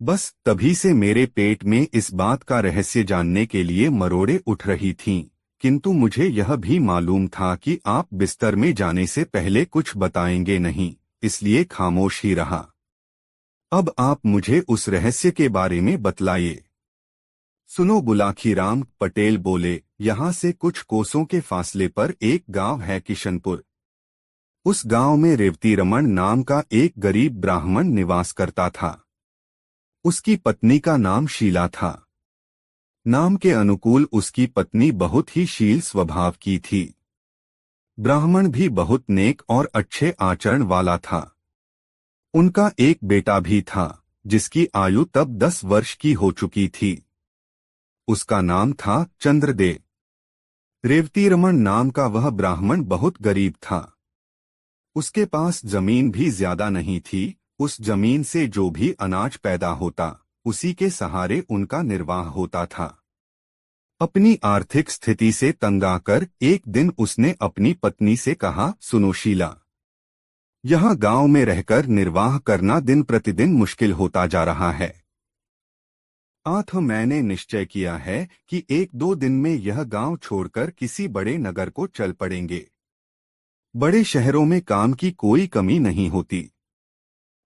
बस तभी से मेरे पेट में इस बात का रहस्य जानने के लिए मरोड़े उठ रही थीं, किंतु मुझे यह भी मालूम था कि आप बिस्तर में जाने से पहले कुछ बताएंगे नहीं, इसलिए खामोश ही रहा। अब आप मुझे उस रहस्य के बारे में बतलाइए। सुनो, बुलाखीराम पटेल बोले, यहाँ से कुछ कोसों के फासले पर एक गांव है किशनपुर। उस गांव में रेवती रमन नाम का एक गरीब ब्राह्मण निवास करता था। उसकी पत्नी का नाम शीला था। नाम के अनुकूल उसकी पत्नी बहुत ही शील स्वभाव की थी। ब्राह्मण भी बहुत नेक और अच्छे आचरण वाला था। उनका एक बेटा भी था, जिसकी आयु तब 10 वर्ष की हो चुकी थी। उसका नाम था चंद्रदेव। रेवती रमन नाम का वह ब्राह्मण बहुत गरीब था। उसके पास जमीन भी ज्यादा नहीं थी। उस जमीन से जो भी अनाज पैदा होता, उसी के सहारे उनका निर्वाह होता था। अपनी आर्थिक स्थिति से तंग आकर एक दिन उसने अपनी पत्नी से कहा, सुनो शीला, यहाँ गांव में रहकर निर्वाह करना दिन प्रतिदिन मुश्किल होता जा रहा है। मैंने निश्चय किया है कि 1-2 दिन में यह गांव छोड़कर किसी बड़े नगर को चल पड़ेंगे। बड़े शहरों में काम की कोई कमी नहीं होती।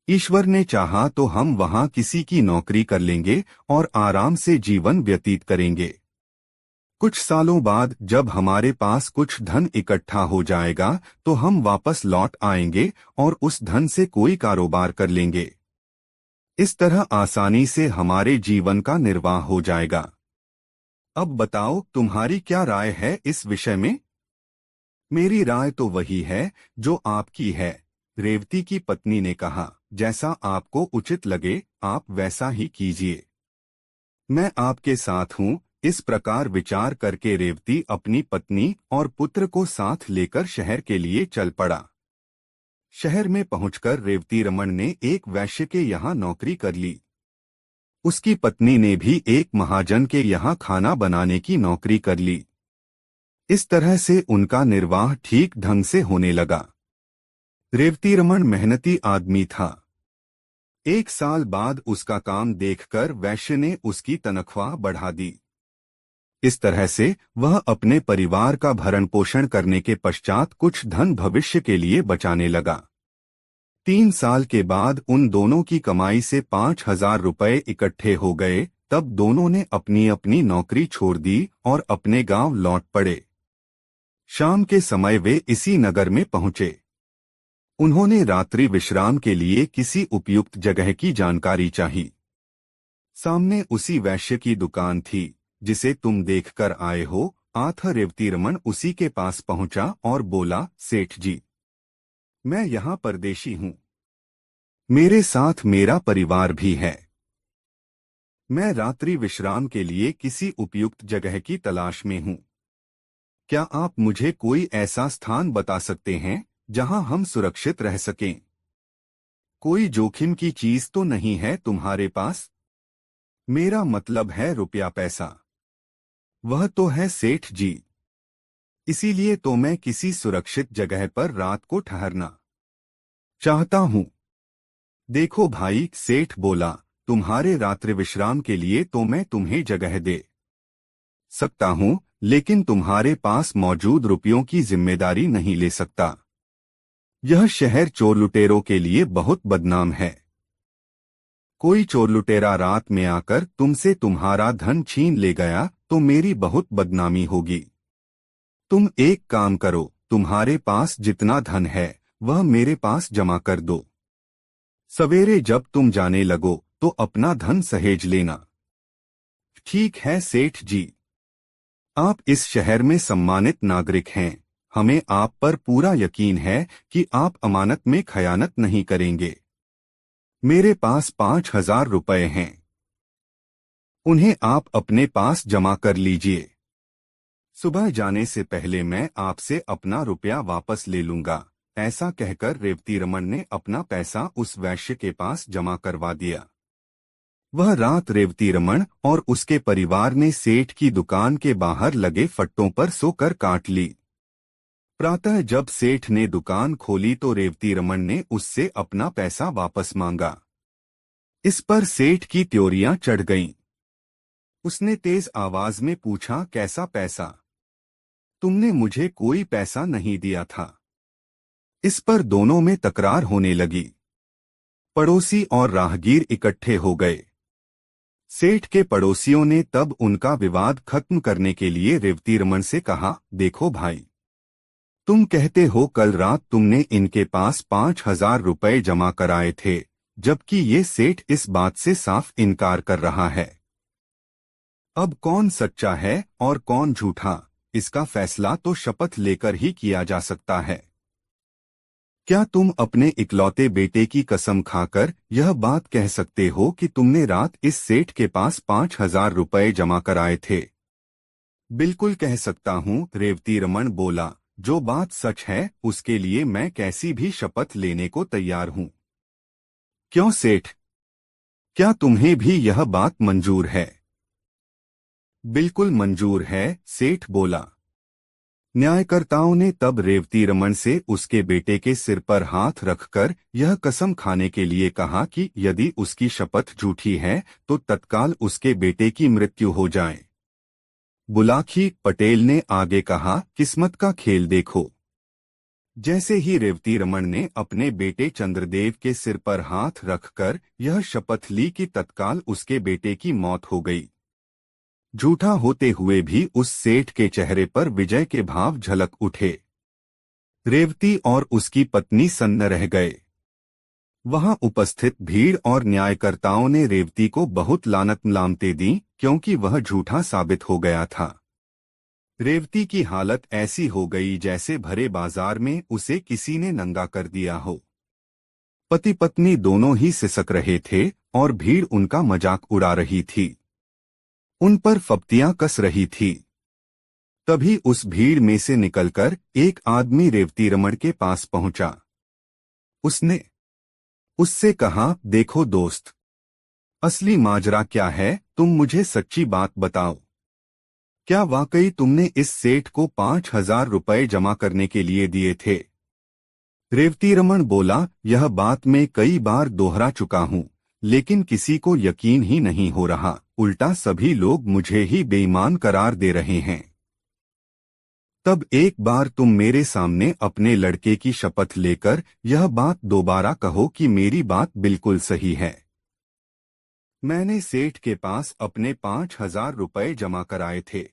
ईश्वर ने चाहा तो हम वहां किसी की नौकरी कर लेंगे और आराम से जीवन व्यतीत करेंगे। कुछ सालों बाद जब हमारे पास कुछ धन इकट्ठा हो जाएगा तो हम वापस लौट आएंगे और उस धन से कोई कारोबार कर लेंगे। इस तरह आसानी से हमारे जीवन का निर्वाह हो जाएगा। अब बताओ, तुम्हारी क्या राय है इस विषय में? मेरी राय तो वही है जो आपकी है, रेवती की पत्नी ने कहा। जैसा आपको उचित लगे आप वैसा ही कीजिए। मैं आपके साथ हूँ। इस प्रकार विचार करके रेवती अपनी पत्नी और पुत्र को साथ लेकर शहर के लिए चल पड़ा। शहर में पहुंचकर रेवती रमन ने एक वैश्य के यहाँ नौकरी कर ली। उसकी पत्नी ने भी एक महाजन के यहाँ खाना बनाने की नौकरी कर ली। इस तरह से उनका निर्वाह ठीक ढंग से होने लगा। रेवती रमन मेहनती आदमी था। 1 साल बाद उसका काम देखकर वैश्य ने उसकी तनख्वाह बढ़ा दी। इस तरह से वह अपने परिवार का भरण पोषण करने के पश्चात कुछ धन भविष्य के लिए बचाने लगा। 3 साल के बाद उन दोनों की कमाई से 5,000 रुपये इकट्ठे हो गए। तब दोनों ने अपनी अपनी नौकरी छोड़ दी और अपने गांव लौट पड़े। शाम के समय वे इसी नगर में पहुंचे। उन्होंने रात्रि विश्राम के लिए किसी उपयुक्त जगह की जानकारी चाही। सामने उसी वैश्य की दुकान थी जिसे तुम देखकर आए हो। रेवती रमन उसी के पास पहुंचा और बोला, सेठ जी, मैं यहाँ परदेशी हूँ। मेरे साथ मेरा परिवार भी है। मैं रात्रि विश्राम के लिए किसी उपयुक्त जगह की तलाश में हूँ। क्या आप मुझे कोई ऐसा स्थान बता सकते हैं जहां हम सुरक्षित रह सकें? कोई जोखिम की चीज तो नहीं है तुम्हारे पास? मेरा मतलब है रुपया पैसा। वह तो है सेठ जी। इसीलिए तो मैं किसी सुरक्षित जगह पर रात को ठहरना चाहता हूँ। देखो भाई, सेठ बोला, तुम्हारे रात्रि विश्राम के लिए तो मैं तुम्हें जगह दे सकता हूँ, लेकिन तुम्हारे पास मौजूद रुपयों की जिम्मेदारी नहीं ले सकता। यह शहर चोर लुटेरों के लिए बहुत बदनाम है। कोई चोर लुटेरा रात में आकर तुमसे तुम्हारा धन छीन ले गया तो मेरी बहुत बदनामी होगी। तुम एक काम करो, तुम्हारे पास जितना धन है वह मेरे पास जमा कर दो। सवेरे जब तुम जाने लगो तो अपना धन सहेज लेना। ठीक है सेठ जी। आप इस शहर में सम्मानित नागरिक हैं, हमें आप पर पूरा यकीन है कि आप अमानत में खयानत नहीं करेंगे। मेरे पास 5,000 रुपए हैं, उन्हें आप अपने पास जमा कर लीजिए। सुबह जाने से पहले मैं आपसे अपना रुपया वापस ले लूंगा। ऐसा कहकर रेवतीरमण ने अपना पैसा उस वैश्य के पास जमा करवा दिया। वह रात रेवतीरमण और उसके परिवार ने सेठ की दुकान के बाहर लगे फट्टों पर सोकर काट ली। प्रातः जब सेठ ने दुकान खोली तो रेवतीरमण ने उससे अपना पैसा वापस मांगा। इस पर सेठ की त्योरियां चढ़ गईं। उसने तेज आवाज में पूछा, कैसा पैसा? तुमने मुझे कोई पैसा नहीं दिया था। इस पर दोनों में तकरार होने लगी। पड़ोसी और राहगीर इकट्ठे हो गए। सेठ के पड़ोसियों ने तब उनका विवाद खत्म करने के लिए रेवतीरमण से कहा, देखो भाई, तुम कहते हो कल रात तुमने इनके पास 5,000 रुपए जमा कराए थे, जबकि ये सेठ इस बात से साफ इनकार कर रहा है। अब कौन सच्चा है और कौन झूठा, इसका फैसला तो शपथ लेकर ही किया जा सकता है। क्या तुम अपने इकलौते बेटे की कसम खाकर यह बात कह सकते हो कि तुमने रात इस सेठ के पास 5,000 रुपए जमा कराए थे? बिल्कुल कह सकता हूँ, रेवतीरमण बोला। जो बात सच है उसके लिए मैं कैसी भी शपथ लेने को तैयार हूँ। क्यों सेठ, क्या तुम्हें भी यह बात मंजूर है? बिल्कुल मंजूर है, सेठ बोला। न्यायकर्ताओं ने तब रेवतीरमण से उसके बेटे के सिर पर हाथ रखकर यह कसम खाने के लिए कहा कि यदि उसकी शपथ झूठी है तो तत्काल उसके बेटे की मृत्यु हो जाए। बुलाकी पटेल ने आगे कहा, किस्मत का खेल देखो। जैसे ही रेवतीरमण ने अपने बेटे चंद्रदेव के सिर पर हाथ रखकर यह शपथ ली कि तत्काल उसके बेटे की मौत हो गई। झूठा होते हुए भी उस सेठ के चेहरे पर विजय के भाव झलक उठे। रेवती और उसकी पत्नी सन्न रह गए। वहां उपस्थित भीड़ और न्यायकर्ताओं ने रेवती को बहुत लानत लानतें दी, क्योंकि वह झूठा साबित हो गया था। रेवती की हालत ऐसी हो गई जैसे भरे बाजार में उसे किसी ने नंगा कर दिया हो। पति पत्नी दोनों ही सिसक रहे थे और भीड़ उनका मजाक उड़ा रही थी, उन पर फप्तियां कस रही थी। तभी उस भीड़ में से निकलकर एक आदमी रेवतीरमण के पास पहुंचा। उसने उससे कहा, देखो दोस्त, असली माजरा क्या है, तुम मुझे सच्ची बात बताओ। क्या वाकई तुमने इस सेठ को 5,000 रुपए जमा करने के लिए दिए थे? रेवतीरमण बोला, यह बात मैं कई बार दोहरा चुका हूँ, लेकिन किसी को यकीन ही नहीं हो रहा। उल्टा सभी लोग मुझे ही बेईमान करार दे रहे हैं। तब एक बार तुम मेरे सामने अपने लड़के की शपथ लेकर यह बात दोबारा कहो कि मेरी बात बिल्कुल सही है। मैंने सेठ के पास अपने 5,000 रुपए जमा कराए थे।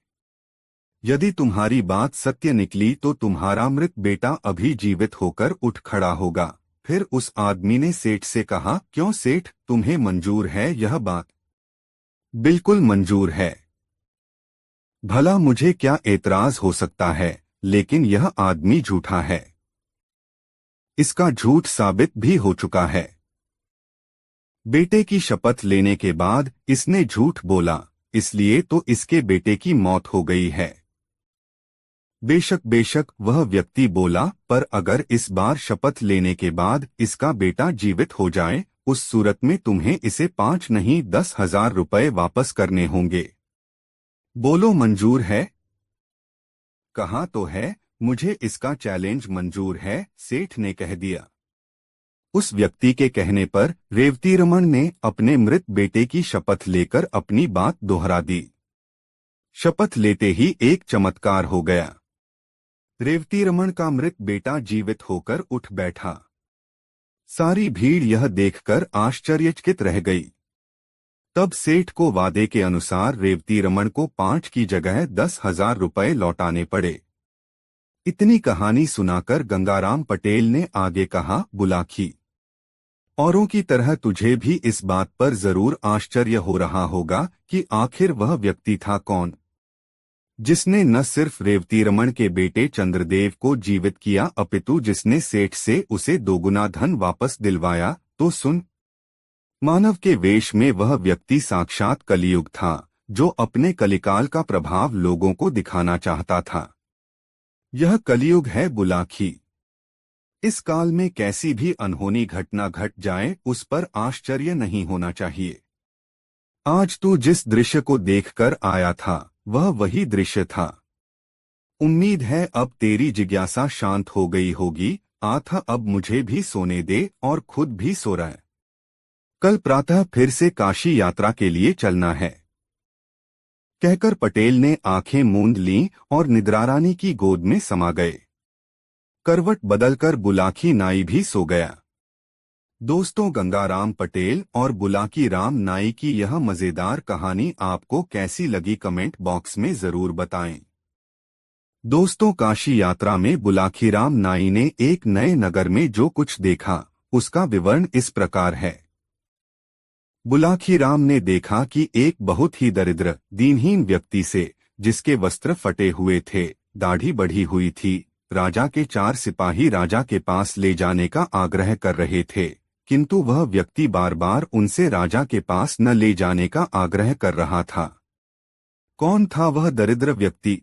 यदि तुम्हारी बात सत्य निकली तो तुम्हारा मृत बेटा अभी जीवित होकर उठ खड़ा होगा। फिर उस आदमी ने सेठ से कहा, क्यों सेठ, तुम्हें मंजूर है यह बात? बिल्कुल मंजूर है। भला मुझे क्या एतराज हो सकता है, लेकिन यह आदमी झूठा है। इसका झूठ साबित भी हो चुका है। बेटे की शपथ लेने के बाद इसने झूठ बोला, इसलिए तो इसके बेटे की मौत हो गई है। बेशक बेशक वह व्यक्ति बोला, पर अगर इस बार शपथ लेने के बाद इसका बेटा जीवित हो जाए, उस सूरत में तुम्हें इसे 5 नहीं 10,000 रुपए वापस करने होंगे। बोलो मंजूर है? कहा तो है, मुझे इसका चैलेंज मंजूर है, सेठ ने कह दिया। उस व्यक्ति के कहने पर रेवतीरमण ने अपने मृत बेटे की शपथ लेकर अपनी बात दोहरा दी। शपथ लेते ही एक चमत्कार हो गया। रेवतीरमण का मृत बेटा जीवित होकर उठ बैठा। सारी भीड़ यह देखकर आश्चर्यचकित रह गई। तब सेठ को वादे के अनुसार रेवतीरमण को 5 की जगह 10,000 रुपए लौटाने पड़े। इतनी कहानी सुनाकर गंगाराम पटेल ने आगे कहा, बुलाकी, औरों की तरह तुझे भी इस बात पर जरूर आश्चर्य हो रहा होगा कि आखिर वह व्यक्ति था कौन। जिसने न सिर्फ रेवतीरमण के बेटे चंद्रदेव को जीवित किया अपितु जिसने सेठ से उसे दोगुना धन वापस दिलवाया। तो सुन, मानव के वेश में वह व्यक्ति साक्षात कलियुग था, जो अपने कलिकाल का प्रभाव लोगों को दिखाना चाहता था। यह कलियुग है बुलाखी। इस काल में कैसी भी अनहोनी घटना घट जाए उस पर आश्चर्य नहीं होना चाहिए। आज तू जिस दृश्य को देखकर आया था वह वही दृश्य था। उम्मीद है अब तेरी जिज्ञासा शांत हो गई होगी। आथा अब मुझे भी सोने दे और खुद भी सो रहा है। कल प्रातः फिर से काशी यात्रा के लिए चलना है। कहकर पटेल ने आंखें मूंद लीं और निद्रारानी की गोद में समा गए। करवट बदलकर बुलाकी नाई भी सो गया। दोस्तों, गंगाराम पटेल और बुलाकी राम नाई की यह मजेदार कहानी आपको कैसी लगी कमेंट बॉक्स में जरूर बताएं। दोस्तों, काशी यात्रा में बुलाखीराम नाई ने एक नए नगर में जो कुछ देखा उसका विवरण इस प्रकार है। बुलाखीराम ने देखा कि एक बहुत ही दरिद्र दीनहीन व्यक्ति से, जिसके वस्त्र फटे हुए थे, दाढ़ी बढ़ी हुई थी, राजा के 4 सिपाही राजा के पास ले जाने का आग्रह कर रहे थे, किंतु वह व्यक्ति बार बार उनसे राजा के पास न ले जाने का आग्रह कर रहा था। कौन था वह दरिद्र व्यक्ति?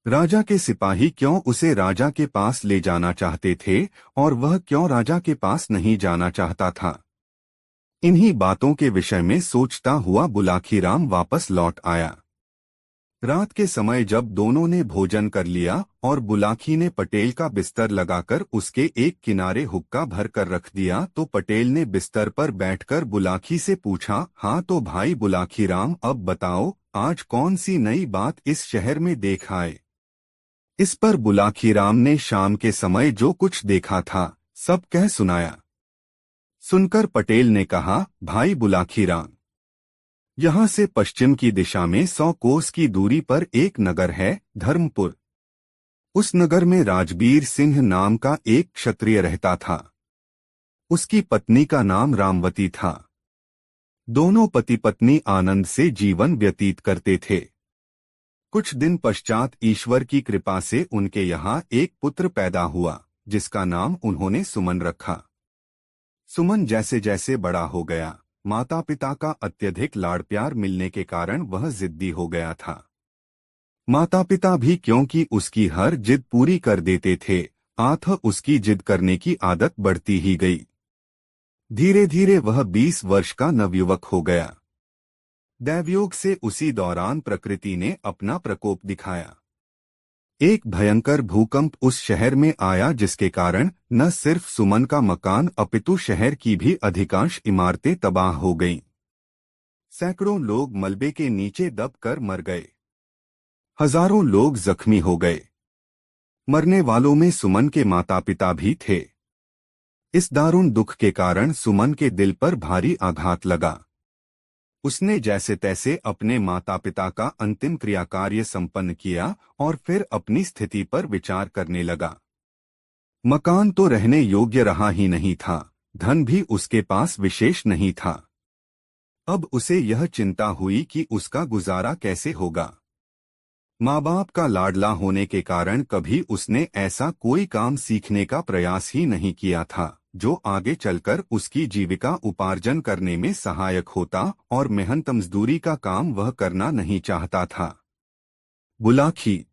राजा के सिपाही क्यों उसे राजा के पास ले जाना चाहते थे और वह क्यों राजा के पास नहीं जाना चाहता था? इन्हीं बातों के विषय में सोचता हुआ बुलाखीराम वापस लौट आया। रात के समय जब दोनों ने भोजन कर लिया और बुलाखी ने पटेल का बिस्तर लगाकर उसके एक किनारे हुक्का भर कर रख दिया, तो पटेल ने बिस्तर पर बैठकर बुलाखी से पूछा, हाँ तो भाई बुलाखीराम, अब बताओ आज कौन सी नई बात इस शहर में देख आए? इस पर बुलाखीराम ने शाम के समय जो कुछ देखा था सब कह सुनाया। सुनकर पटेल ने कहा, भाई बुलाखीराम, यहाँ से पश्चिम की दिशा में 100 कोस की दूरी पर एक नगर है, धर्मपुर। उस नगर में राजबीर सिंह नाम का एक क्षत्रिय रहता था। उसकी पत्नी का नाम रामवती था। दोनों पति पत्नी आनंद से जीवन व्यतीत करते थे। कुछ दिन पश्चात ईश्वर की कृपा से उनके यहाँ एक पुत्र पैदा हुआ, जिसका नाम उन्होंने सुमन रखा। सुमन जैसे जैसे बड़ा हो गया, माता पिता का अत्यधिक लाड़ प्यार मिलने के कारण वह जिद्दी हो गया था। माता पिता भी क्योंकि उसकी हर जिद पूरी कर देते थे, आथा उसकी जिद करने की आदत बढ़ती ही गई। धीरे धीरे वह 20 वर्ष का नवयुवक हो गया। दैवयोग से उसी दौरान प्रकृति ने अपना प्रकोप दिखाया। एक भयंकर भूकंप उस शहर में आया, जिसके कारण न सिर्फ सुमन का मकान अपितु शहर की भी अधिकांश इमारतें तबाह हो गईं। सैकड़ों लोग मलबे के नीचे दबकर मर गए। हजारों लोग जख्मी हो गए। मरने वालों में सुमन के माता पिता भी थे। इस दारुण दुख के कारण सुमन के दिल पर भारी आघात लगा। उसने जैसे तैसे अपने माता पिता का अंतिम क्रिया कार्य संपन्न किया और फिर अपनी स्थिति पर विचार करने लगा। मकान तो रहने योग्य रहा ही नहीं था, धन भी उसके पास विशेष नहीं था। अब उसे यह चिंता हुई कि उसका गुजारा कैसे होगा। माँ बाप का लाडला होने के कारण कभी उसने ऐसा कोई काम सीखने का प्रयास ही नहीं किया था जो आगे चलकर उसकी जीविका उपार्जन करने में सहायक होता, और मेहनत मजदूरी का काम वह करना नहीं चाहता था। बुलाखी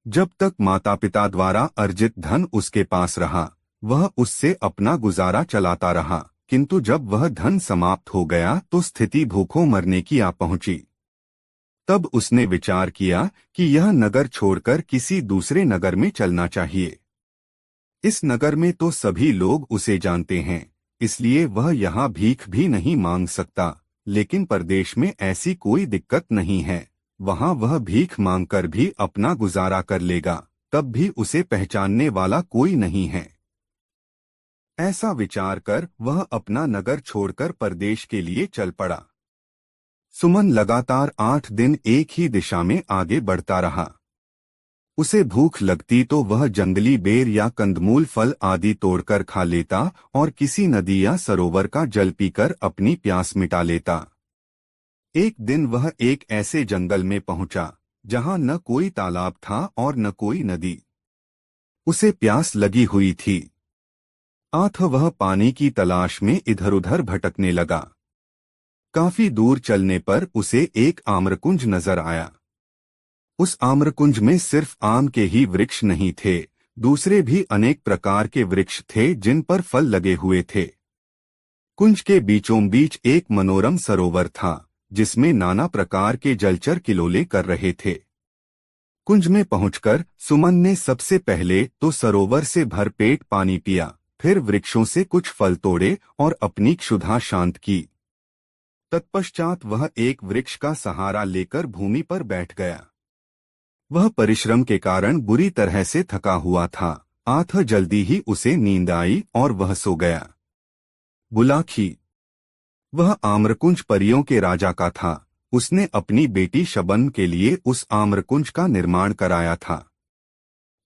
जब तक माता पिता द्वारा अर्जित धन उसके पास रहा, वह उससे अपना गुजारा चलाता रहा, किंतु जब वह धन समाप्त हो गया तो स्थिति भूखों मरने की आ पहुंची। तब उसने विचार किया कि यह नगर छोड़कर किसी दूसरे नगर में चलना चाहिए। इस नगर में तो सभी लोग उसे जानते हैं, इसलिए वह यहाँ भीख भी नहीं मांग सकता, लेकिन परदेश में ऐसी कोई दिक्कत नहीं है, वहाँ वह भीख मांगकर भी अपना गुजारा कर लेगा, तब भी उसे पहचानने वाला कोई नहीं है। ऐसा विचार कर वह अपना नगर छोड़कर परदेश के लिए चल पड़ा। सुमन लगातार 8 दिन एक ही दिशा में आगे बढ़ता रहा। उसे भूख लगती तो वह जंगली बेर या कंदमूल फल आदि तोड़कर खा लेता और किसी नदी या सरोवर का जल पीकर अपनी प्यास मिटा लेता। एक दिन वह एक ऐसे जंगल में पहुंचा जहां न कोई तालाब था और न कोई नदी। उसे प्यास लगी हुई थी। आठ वह पानी की तलाश में इधर उधर भटकने लगा। काफी दूर चलने पर उसे एक आम्रकुंज नजर आया। उस आम्रकुंज में सिर्फ आम के ही वृक्ष नहीं थे, दूसरे भी अनेक प्रकार के वृक्ष थे जिन पर फल लगे हुए थे। कुंज के बीचों बीच एक मनोरम सरोवर था, जिसमें नाना प्रकार के जलचर किलोले कर रहे थे। कुंज में पहुंचकर सुमन ने सबसे पहले तो सरोवर से भरपेट पानी पिया, फिर वृक्षों से कुछ फल तोड़े और अपनी क्षुधा शांत की। तत्पश्चात वह एक वृक्ष का सहारा लेकर भूमि पर बैठ गया। वह परिश्रम के कारण बुरी तरह से थका हुआ था। आठ जल्दी ही उसे नींद आई और वह सो गया। बुलाखी, वह आम्रकुंज परियों के राजा का था। उसने अपनी बेटी शबनम के लिए उस आम्रकुंज का निर्माण कराया था।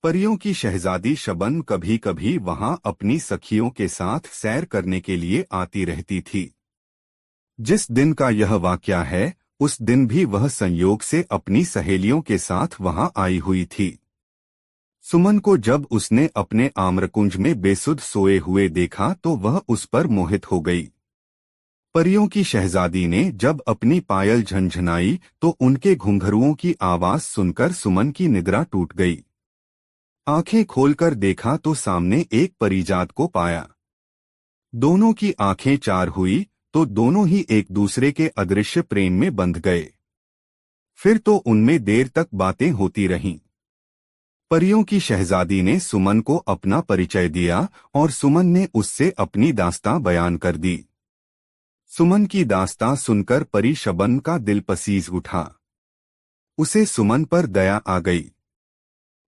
परियों की शहजादी शबनम कभी कभी वहां अपनी सखियों के साथ सैर करने के लिए आती रहती थी। जिस दिन का यह वाकया है, उस दिन भी वह संयोग से अपनी सहेलियों के साथ वहां आई हुई थी। सुमन को जब उसने अपने आम्रकुंज में बेसुध सोए हुए देखा तो वह उस पर मोहित हो गई। परियों की शहजादी ने जब अपनी पायल झनझनाई तो उनके घुंघरुओं की आवाज सुनकर सुमन की निद्रा टूट गई। आंखें खोलकर देखा तो सामने एक परिजात को पाया। दोनों की आंखें चार हुई तो दोनों ही एक दूसरे के अदृश्य प्रेम में बंध गए। फिर तो उनमें देर तक बातें होती रहीं। परियों की शहजादी ने सुमन को अपना परिचय दिया और सुमन ने उससे अपनी दास्तां बयान कर दी। सुमन की दास्तां सुनकर परी शबनम का दिल पसीज उठा। उसे सुमन पर दया आ गई।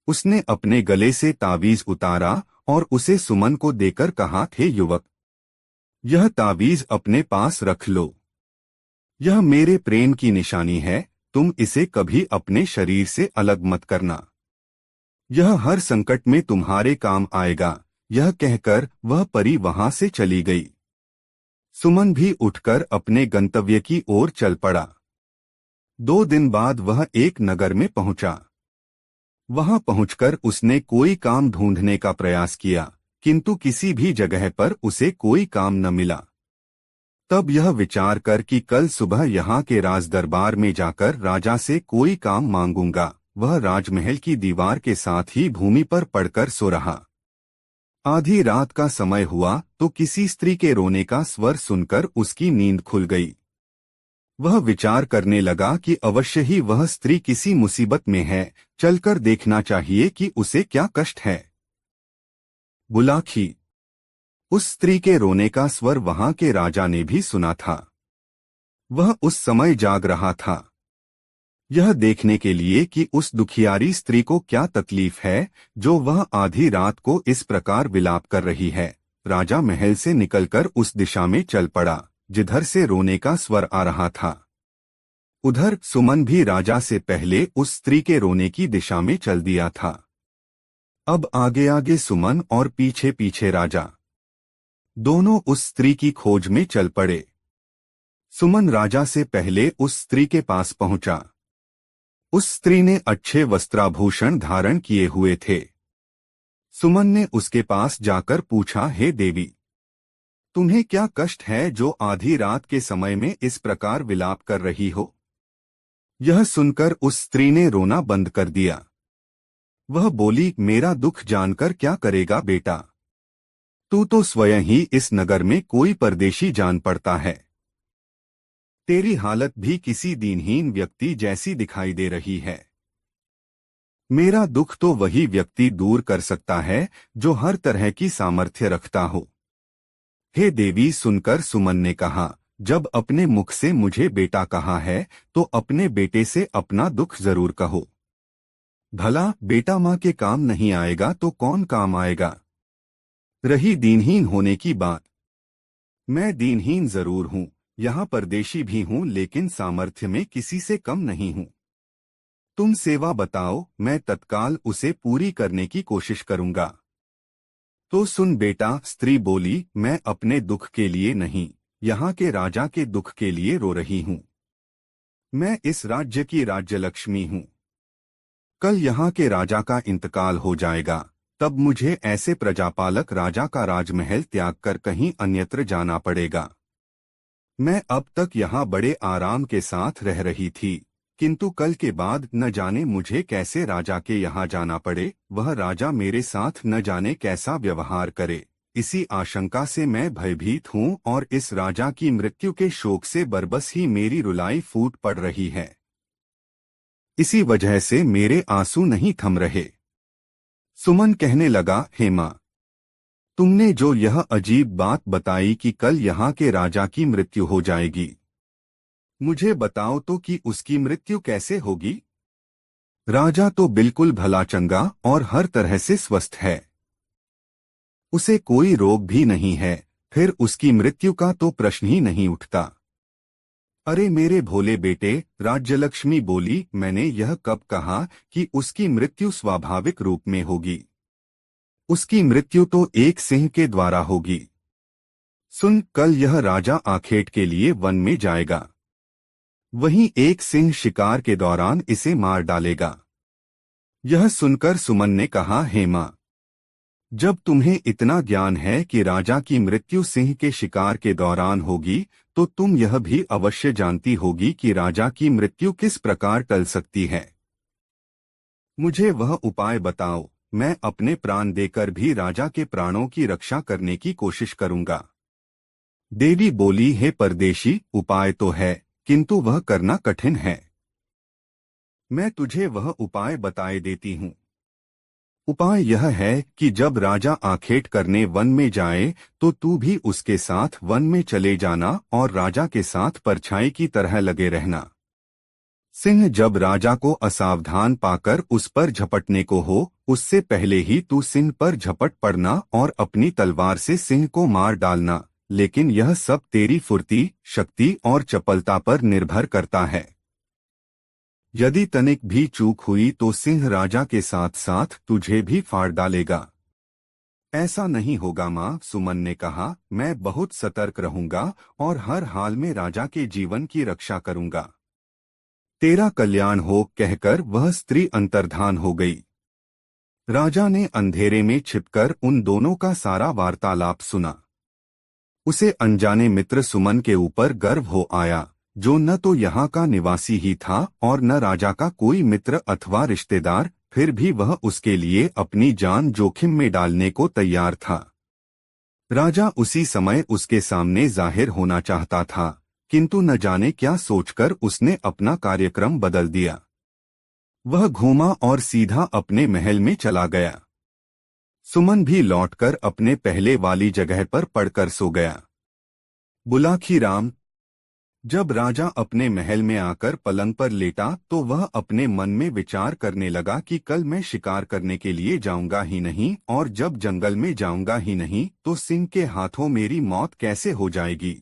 उसने अपने गले से तावीज उतारा और उसे सुमन को देकर कहा, थे युवक, यह तावीज अपने पास रख लो। यह मेरे प्रेम की निशानी है, तुम इसे कभी अपने शरीर से अलग मत करना। यह हर संकट में तुम्हारे काम आएगा। यह कहकर वह परी वहां से चली गई। सुमन भी उठकर अपने गंतव्य की ओर चल पड़ा। 2 दिन बाद वह एक नगर में पहुंचा। वहां पहुंचकर उसने कोई काम ढूंढने का प्रयास किया, किंतु किसी भी जगह पर उसे कोई काम न मिला। तब यह विचार कर कि कल सुबह यहाँ के राज दरबार में जाकर राजा से कोई काम मांगूंगा, वह राजमहल की दीवार के साथ ही भूमि पर पड़कर सो रहा। आधी रात का समय हुआ तो किसी स्त्री के रोने का स्वर सुनकर उसकी नींद खुल गई। वह विचार करने लगा कि अवश्य ही वह स्त्री किसी मुसीबत में है, चलकर देखना चाहिए कि उसे क्या कष्ट है। बुलाखी, उस स्त्री के रोने का स्वर वहां के राजा ने भी सुना था। वह उस समय जाग रहा था, यह देखने के लिए कि उस दुखियारी स्त्री को क्या तकलीफ है जो वह आधी रात को इस प्रकार विलाप कर रही है। राजा महल से निकलकर उस दिशा में चल पड़ा जिधर से रोने का स्वर आ रहा था। उधर सुमन भी राजा से पहले उस स्त्री के रोने की दिशा में चल दिया था। अब आगे आगे सुमन और पीछे पीछे राजा, दोनों उस स्त्री की खोज में चल पड़े। सुमन राजा से पहले उस स्त्री के पास पहुंचा। उस स्त्री ने अच्छे वस्त्राभूषण धारण किए हुए थे। सुमन ने उसके पास जाकर पूछा, हे देवी, तुम्हें क्या कष्ट है जो आधी रात के समय में इस प्रकार विलाप कर रही हो? यह सुनकर उस स्त्री ने रोना बंद कर दिया। वह बोली, मेरा दुख जानकर क्या करेगा बेटा? तू तो स्वयं ही इस नगर में कोई परदेशी जान पड़ता है। तेरी हालत भी किसी दीनहीन व्यक्ति जैसी दिखाई दे रही है। मेरा दुख तो वही व्यक्ति दूर कर सकता है जो हर तरह की सामर्थ्य रखता हो। हे देवी, सुनकर सुमन ने कहा, जब अपने मुख से मुझे बेटा कहा है तो अपने बेटे से अपना दुख जरूर कहो। भला बेटा माँ के काम नहीं आएगा तो कौन काम आएगा? रही दीनहीन होने की बात, मैं दीनहीन जरूर हूँ, यहाँ परदेशी भी हूँ, लेकिन सामर्थ्य में किसी से कम नहीं हूँ। तुम सेवा बताओ, मैं तत्काल उसे पूरी करने की कोशिश करूँगा। तो सुन बेटा, स्त्री बोली, मैं अपने दुख के लिए नहीं, यहाँ के राजा के दुख के लिए रो रही हूँ। मैं इस राज्य की राज्यलक्ष्मी हूँ। कल यहाँ के राजा का इंतकाल हो जाएगा, तब मुझे ऐसे प्रजापालक राजा का राजमहल त्याग कर कहीं अन्यत्र जाना पड़ेगा। मैं अब तक यहाँ बड़े आराम के साथ रह रही थी, किंतु कल के बाद न जाने मुझे कैसे राजा के यहाँ जाना पड़े, वह राजा मेरे साथ न जाने कैसा व्यवहार करे। इसी आशंका से मैं भयभीत हूँ और इस राजा की मृत्यु के शोक से बरबस ही मेरी रुलाई फूट पड़ रही है। इसी वजह से मेरे आंसू नहीं थम रहे। सुमन कहने लगा, हेमा, तुमने जो यह अजीब बात बताई कि कल यहाँ के राजा की मृत्यु हो जाएगी, मुझे बताओ तो कि उसकी मृत्यु कैसे होगी? राजा तो बिल्कुल भला चंगा और हर तरह से स्वस्थ है, उसे कोई रोग भी नहीं है, फिर उसकी मृत्यु का तो प्रश्न ही नहीं उठता। अरे मेरे भोले बेटे, राज्यलक्ष्मी बोली, मैंने यह कब कहा कि उसकी मृत्यु स्वाभाविक रूप में होगी? उसकी मृत्यु तो एक सिंह के द्वारा होगी। सुन, कल यह राजा आखेट के लिए वन में जाएगा, वहीं एक सिंह शिकार के दौरान इसे मार डालेगा। यह सुनकर सुमन ने कहा, हेमा, जब तुम्हें इतना ज्ञान है कि राजा की मृत्यु सिंह के शिकार के दौरान होगी, तो तुम यह भी अवश्य जानती होगी कि राजा की मृत्यु किस प्रकार टल सकती है। मुझे वह उपाय बताओ, मैं अपने प्राण देकर भी राजा के प्राणों की रक्षा करने की कोशिश करूंगा। देवी बोली, हे परदेशी, उपाय तो है, किंतु वह करना कठिन है। मैं तुझे वह उपाय बताए देती हूँ। उपाय यह है कि जब राजा आखेट करने वन में जाए तो तू भी उसके साथ वन में चले जाना और राजा के साथ परछाई की तरह लगे रहना। सिंह जब राजा को असावधान पाकर उस पर झपटने को हो, उससे पहले ही तू सिंह पर झपट पड़ना और अपनी तलवार से सिंह को मार डालना, लेकिन यह सब तेरी फुर्ती, शक्ति और चपलता पर निर्भर करता है। यदि तनिक भी चूक हुई तो सिंह राजा के साथ साथ तुझे भी फाड़ डालेगा। ऐसा नहीं होगा माँ, सुमन ने कहा, मैं बहुत सतर्क रहूंगा और हर हाल में राजा के जीवन की रक्षा करूंगा। तेरा कल्याण हो, कहकर वह स्त्री अंतर्धान हो गई। राजा ने अंधेरे में छिपकर उन दोनों का सारा वार्तालाप सुना। उसे अनजाने मित्र सुमन के ऊपर गर्व हो आया, जो न तो यहाँ का निवासी ही था और न राजा का कोई मित्र अथवा रिश्तेदार, फिर भी वह उसके लिए अपनी जान जोखिम में डालने को तैयार था। राजा उसी समय उसके सामने जाहिर होना चाहता था, किंतु न जाने क्या सोचकर उसने अपना कार्यक्रम बदल दिया। वह घूमा और सीधा अपने महल में चला गया। सुमन भी लौटकर अपने पहले वाली जगह पर पड़कर सो गया। बुलाखीराम जब राजा अपने महल में आकर पलंग पर लेटा तो वह अपने मन में विचार करने लगा कि कल मैं शिकार करने के लिए जाऊंगा ही नहीं, और जब जंगल में जाऊंगा ही नहीं तो सिंह के हाथों मेरी मौत कैसे हो जाएगी।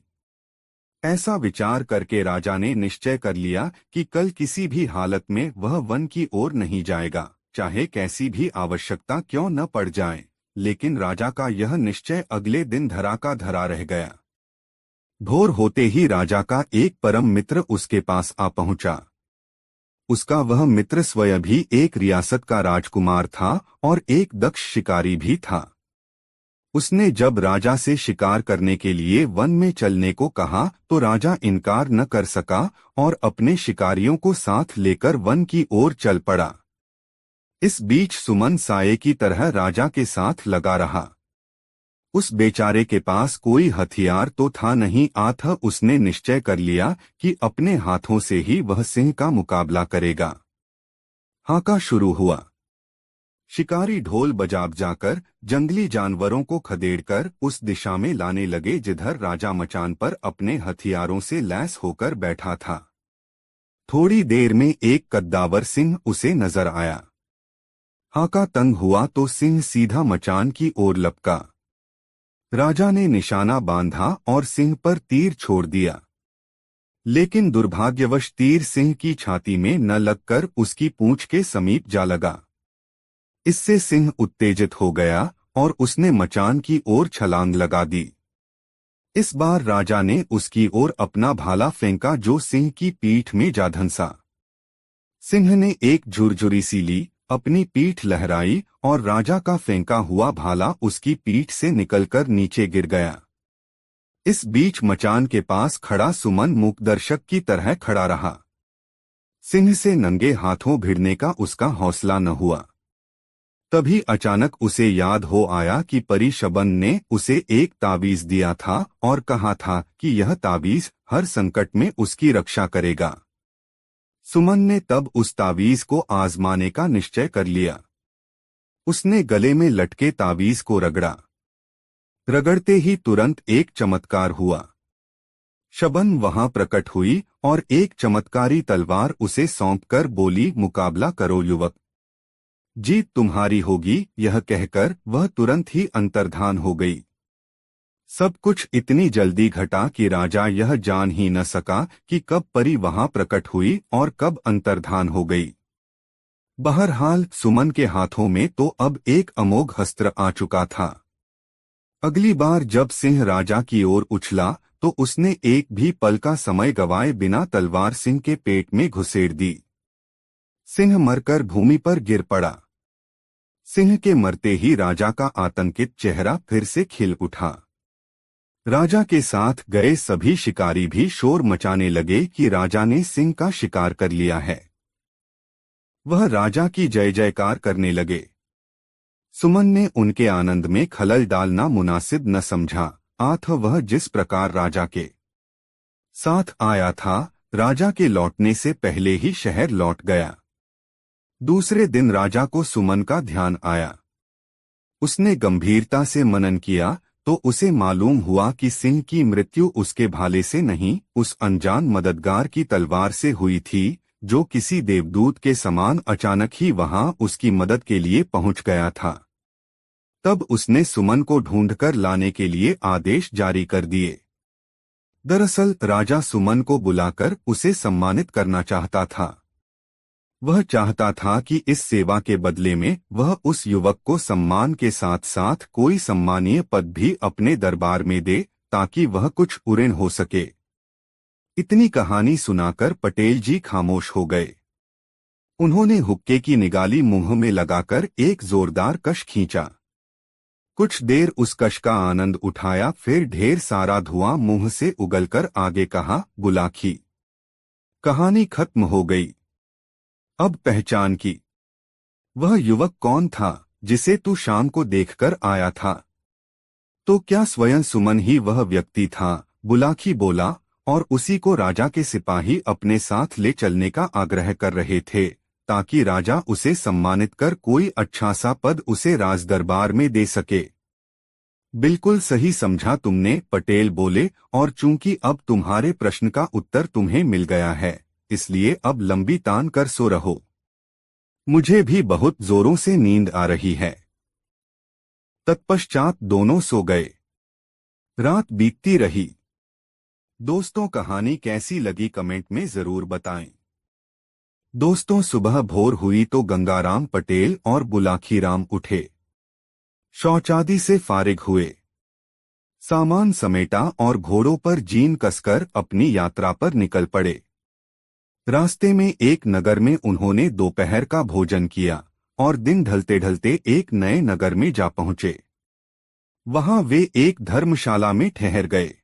ऐसा विचार करके राजा ने निश्चय कर लिया कि कल किसी भी हालत में वह वन की ओर नहीं जाएगा, चाहे कैसी भी आवश्यकता क्यों न पड़ जाए। लेकिन राजा का यह निश्चय अगले दिन धरा का धरा रह गया। भोर होते ही राजा का एक परम मित्र उसके पास आ पहुंचा। उसका वह मित्र स्वयं भी एक रियासत का राजकुमार था और एक दक्ष शिकारी भी था। उसने जब राजा से शिकार करने के लिए वन में चलने को कहा तो राजा इनकार न कर सका और अपने शिकारियों को साथ लेकर वन की ओर चल पड़ा। इस बीच सुमन साये की तरह राजा के साथ लगा रहा। उस बेचारे के पास कोई हथियार तो था नहीं, अतः उसने निश्चय कर लिया कि अपने हाथों से ही वह सिंह का मुकाबला करेगा। हाका शुरू हुआ। शिकारी ढोल बजा जाकर जंगली जानवरों को खदेड़कर उस दिशा में लाने लगे जिधर राजा मचान पर अपने हथियारों से लैस होकर बैठा था। थोड़ी देर में एक कद्दावर सिंह उसे नजर आया। हाका तंग हुआ तो सिंह सीधा मचान की ओर लपका। राजा ने निशाना बांधा और सिंह पर तीर छोड़ दिया, लेकिन दुर्भाग्यवश तीर सिंह की छाती में न लगकर उसकी पूंछ के समीप जा लगा। इससे सिंह उत्तेजित हो गया और उसने मचान की ओर छलांग लगा दी। इस बार राजा ने उसकी ओर अपना भाला फेंका जो सिंह की पीठ में जा धंसा। सिंह ने एक झुरझुरी सी ली अपनी पीठ लहराई और राजा का फेंका हुआ भाला उसकी पीठ से निकलकर नीचे गिर गया। इस बीच मचान के पास खड़ा सुमन मूकदर्शक की तरह खड़ा रहा। सिंह से नंगे हाथों भिड़ने का उसका हौसला न हुआ। तभी अचानक उसे याद हो आया कि परी शबन ने उसे एक ताबीज दिया था और कहा था कि यह ताबीज हर संकट में उसकी रक्षा करेगा। सुमन ने तब उस ताबीज को आजमाने का निश्चय कर लिया। उसने गले में लटके ताबीज को रगड़ा। रगड़ते ही तुरंत एक चमत्कार हुआ। शबन वहां प्रकट हुई और एक चमत्कारी तलवार उसे सौंपकर बोली, मुकाबला करो युवक, जीत तुम्हारी होगी। यह कहकर वह तुरंत ही अंतर्धान हो गई। सब कुछ इतनी जल्दी घटा कि राजा यह जान ही न सका कि कब परी वहां प्रकट हुई और कब अंतर्धान हो गई। बहरहाल सुमन के हाथों में तो अब एक अमोघ अस्त्र आ चुका था। अगली बार जब सिंह राजा की ओर उछला तो उसने एक भी पल का समय गवाए बिना तलवार सिंह के पेट में घुसेड़ दी। सिंह मरकर भूमि पर गिर पड़ा। सिंह के मरते ही राजा का आतंकित चेहरा फिर से खिल उठा। राजा के साथ गए सभी शिकारी भी शोर मचाने लगे कि राजा ने सिंह का शिकार कर लिया है। वह राजा की जय जयकार करने लगे। सुमन ने उनके आनंद में खलल डालना मुनासिब न समझा, अतः वह जिस प्रकार राजा के साथ आया था, राजा के लौटने से पहले ही शहर लौट गया। दूसरे दिन राजा को सुमन का ध्यान आया। उसने गंभीरता से मनन किया तो उसे मालूम हुआ कि सिंह की मृत्यु उसके भाले से नहीं, उस अनजान मददगार की तलवार से हुई थी, जो किसी देवदूत के समान अचानक ही वहां उसकी मदद के लिए पहुंच गया था। तब उसने सुमन को ढूंढकर लाने के लिए आदेश जारी कर दिए। दरअसल राजा सुमन को बुलाकर उसे सम्मानित करना चाहता था। वह चाहता था कि इस सेवा के बदले में वह उस युवक को सम्मान के साथ साथ कोई सम्मानीय पद भी अपने दरबार में दे, ताकि वह कुछ उऋण हो सके। इतनी कहानी सुनाकर पटेल जी खामोश हो गए। उन्होंने हुक्के की निगाली मुंह में लगाकर एक जोरदार कश खींचा। कुछ देर उस कश का आनंद उठाया, फिर ढेर सारा धुआं मुंह से उगलकर आगे कहा, बुलाखी, कहानी खत्म हो गई। अब पहचान की। वह युवक कौन था जिसे तू शाम को देखकर आया था? तो क्या स्वयं सुमन ही वह व्यक्ति था? बुलाखी बोला, और उसी को राजा के सिपाही अपने साथ ले चलने का आग्रह कर रहे थे, ताकि राजा उसे सम्मानित कर कोई अच्छा सा पद उसे राजदरबार में दे सके। बिल्कुल सही समझा तुमने, पटेल बोले, और चूंकि अब तुम्हारे प्रश्न का उत्तर तुम्हें मिल गया है, इसलिए अब लंबी तान कर सो रहो। मुझे भी बहुत जोरों से नींद आ रही है। तत्पश्चात दोनों सो गए। रात बीतती रही। दोस्तों, कहानी कैसी लगी कमेंट में जरूर बताएं। दोस्तों, सुबह भोर हुई तो गंगाराम पटेल और बुलाखीराम उठे। शौचादि से फारिग हुए, सामान समेटा और घोड़ों पर जीन कसकर अपनी यात्रा पर निकल पड़े। रास्ते में एक नगर में उन्होंने दोपहर का भोजन किया और दिन ढलते ढलते एक नए नगर में जा पहुंचे। वहां वे एक धर्मशाला में ठहर गए।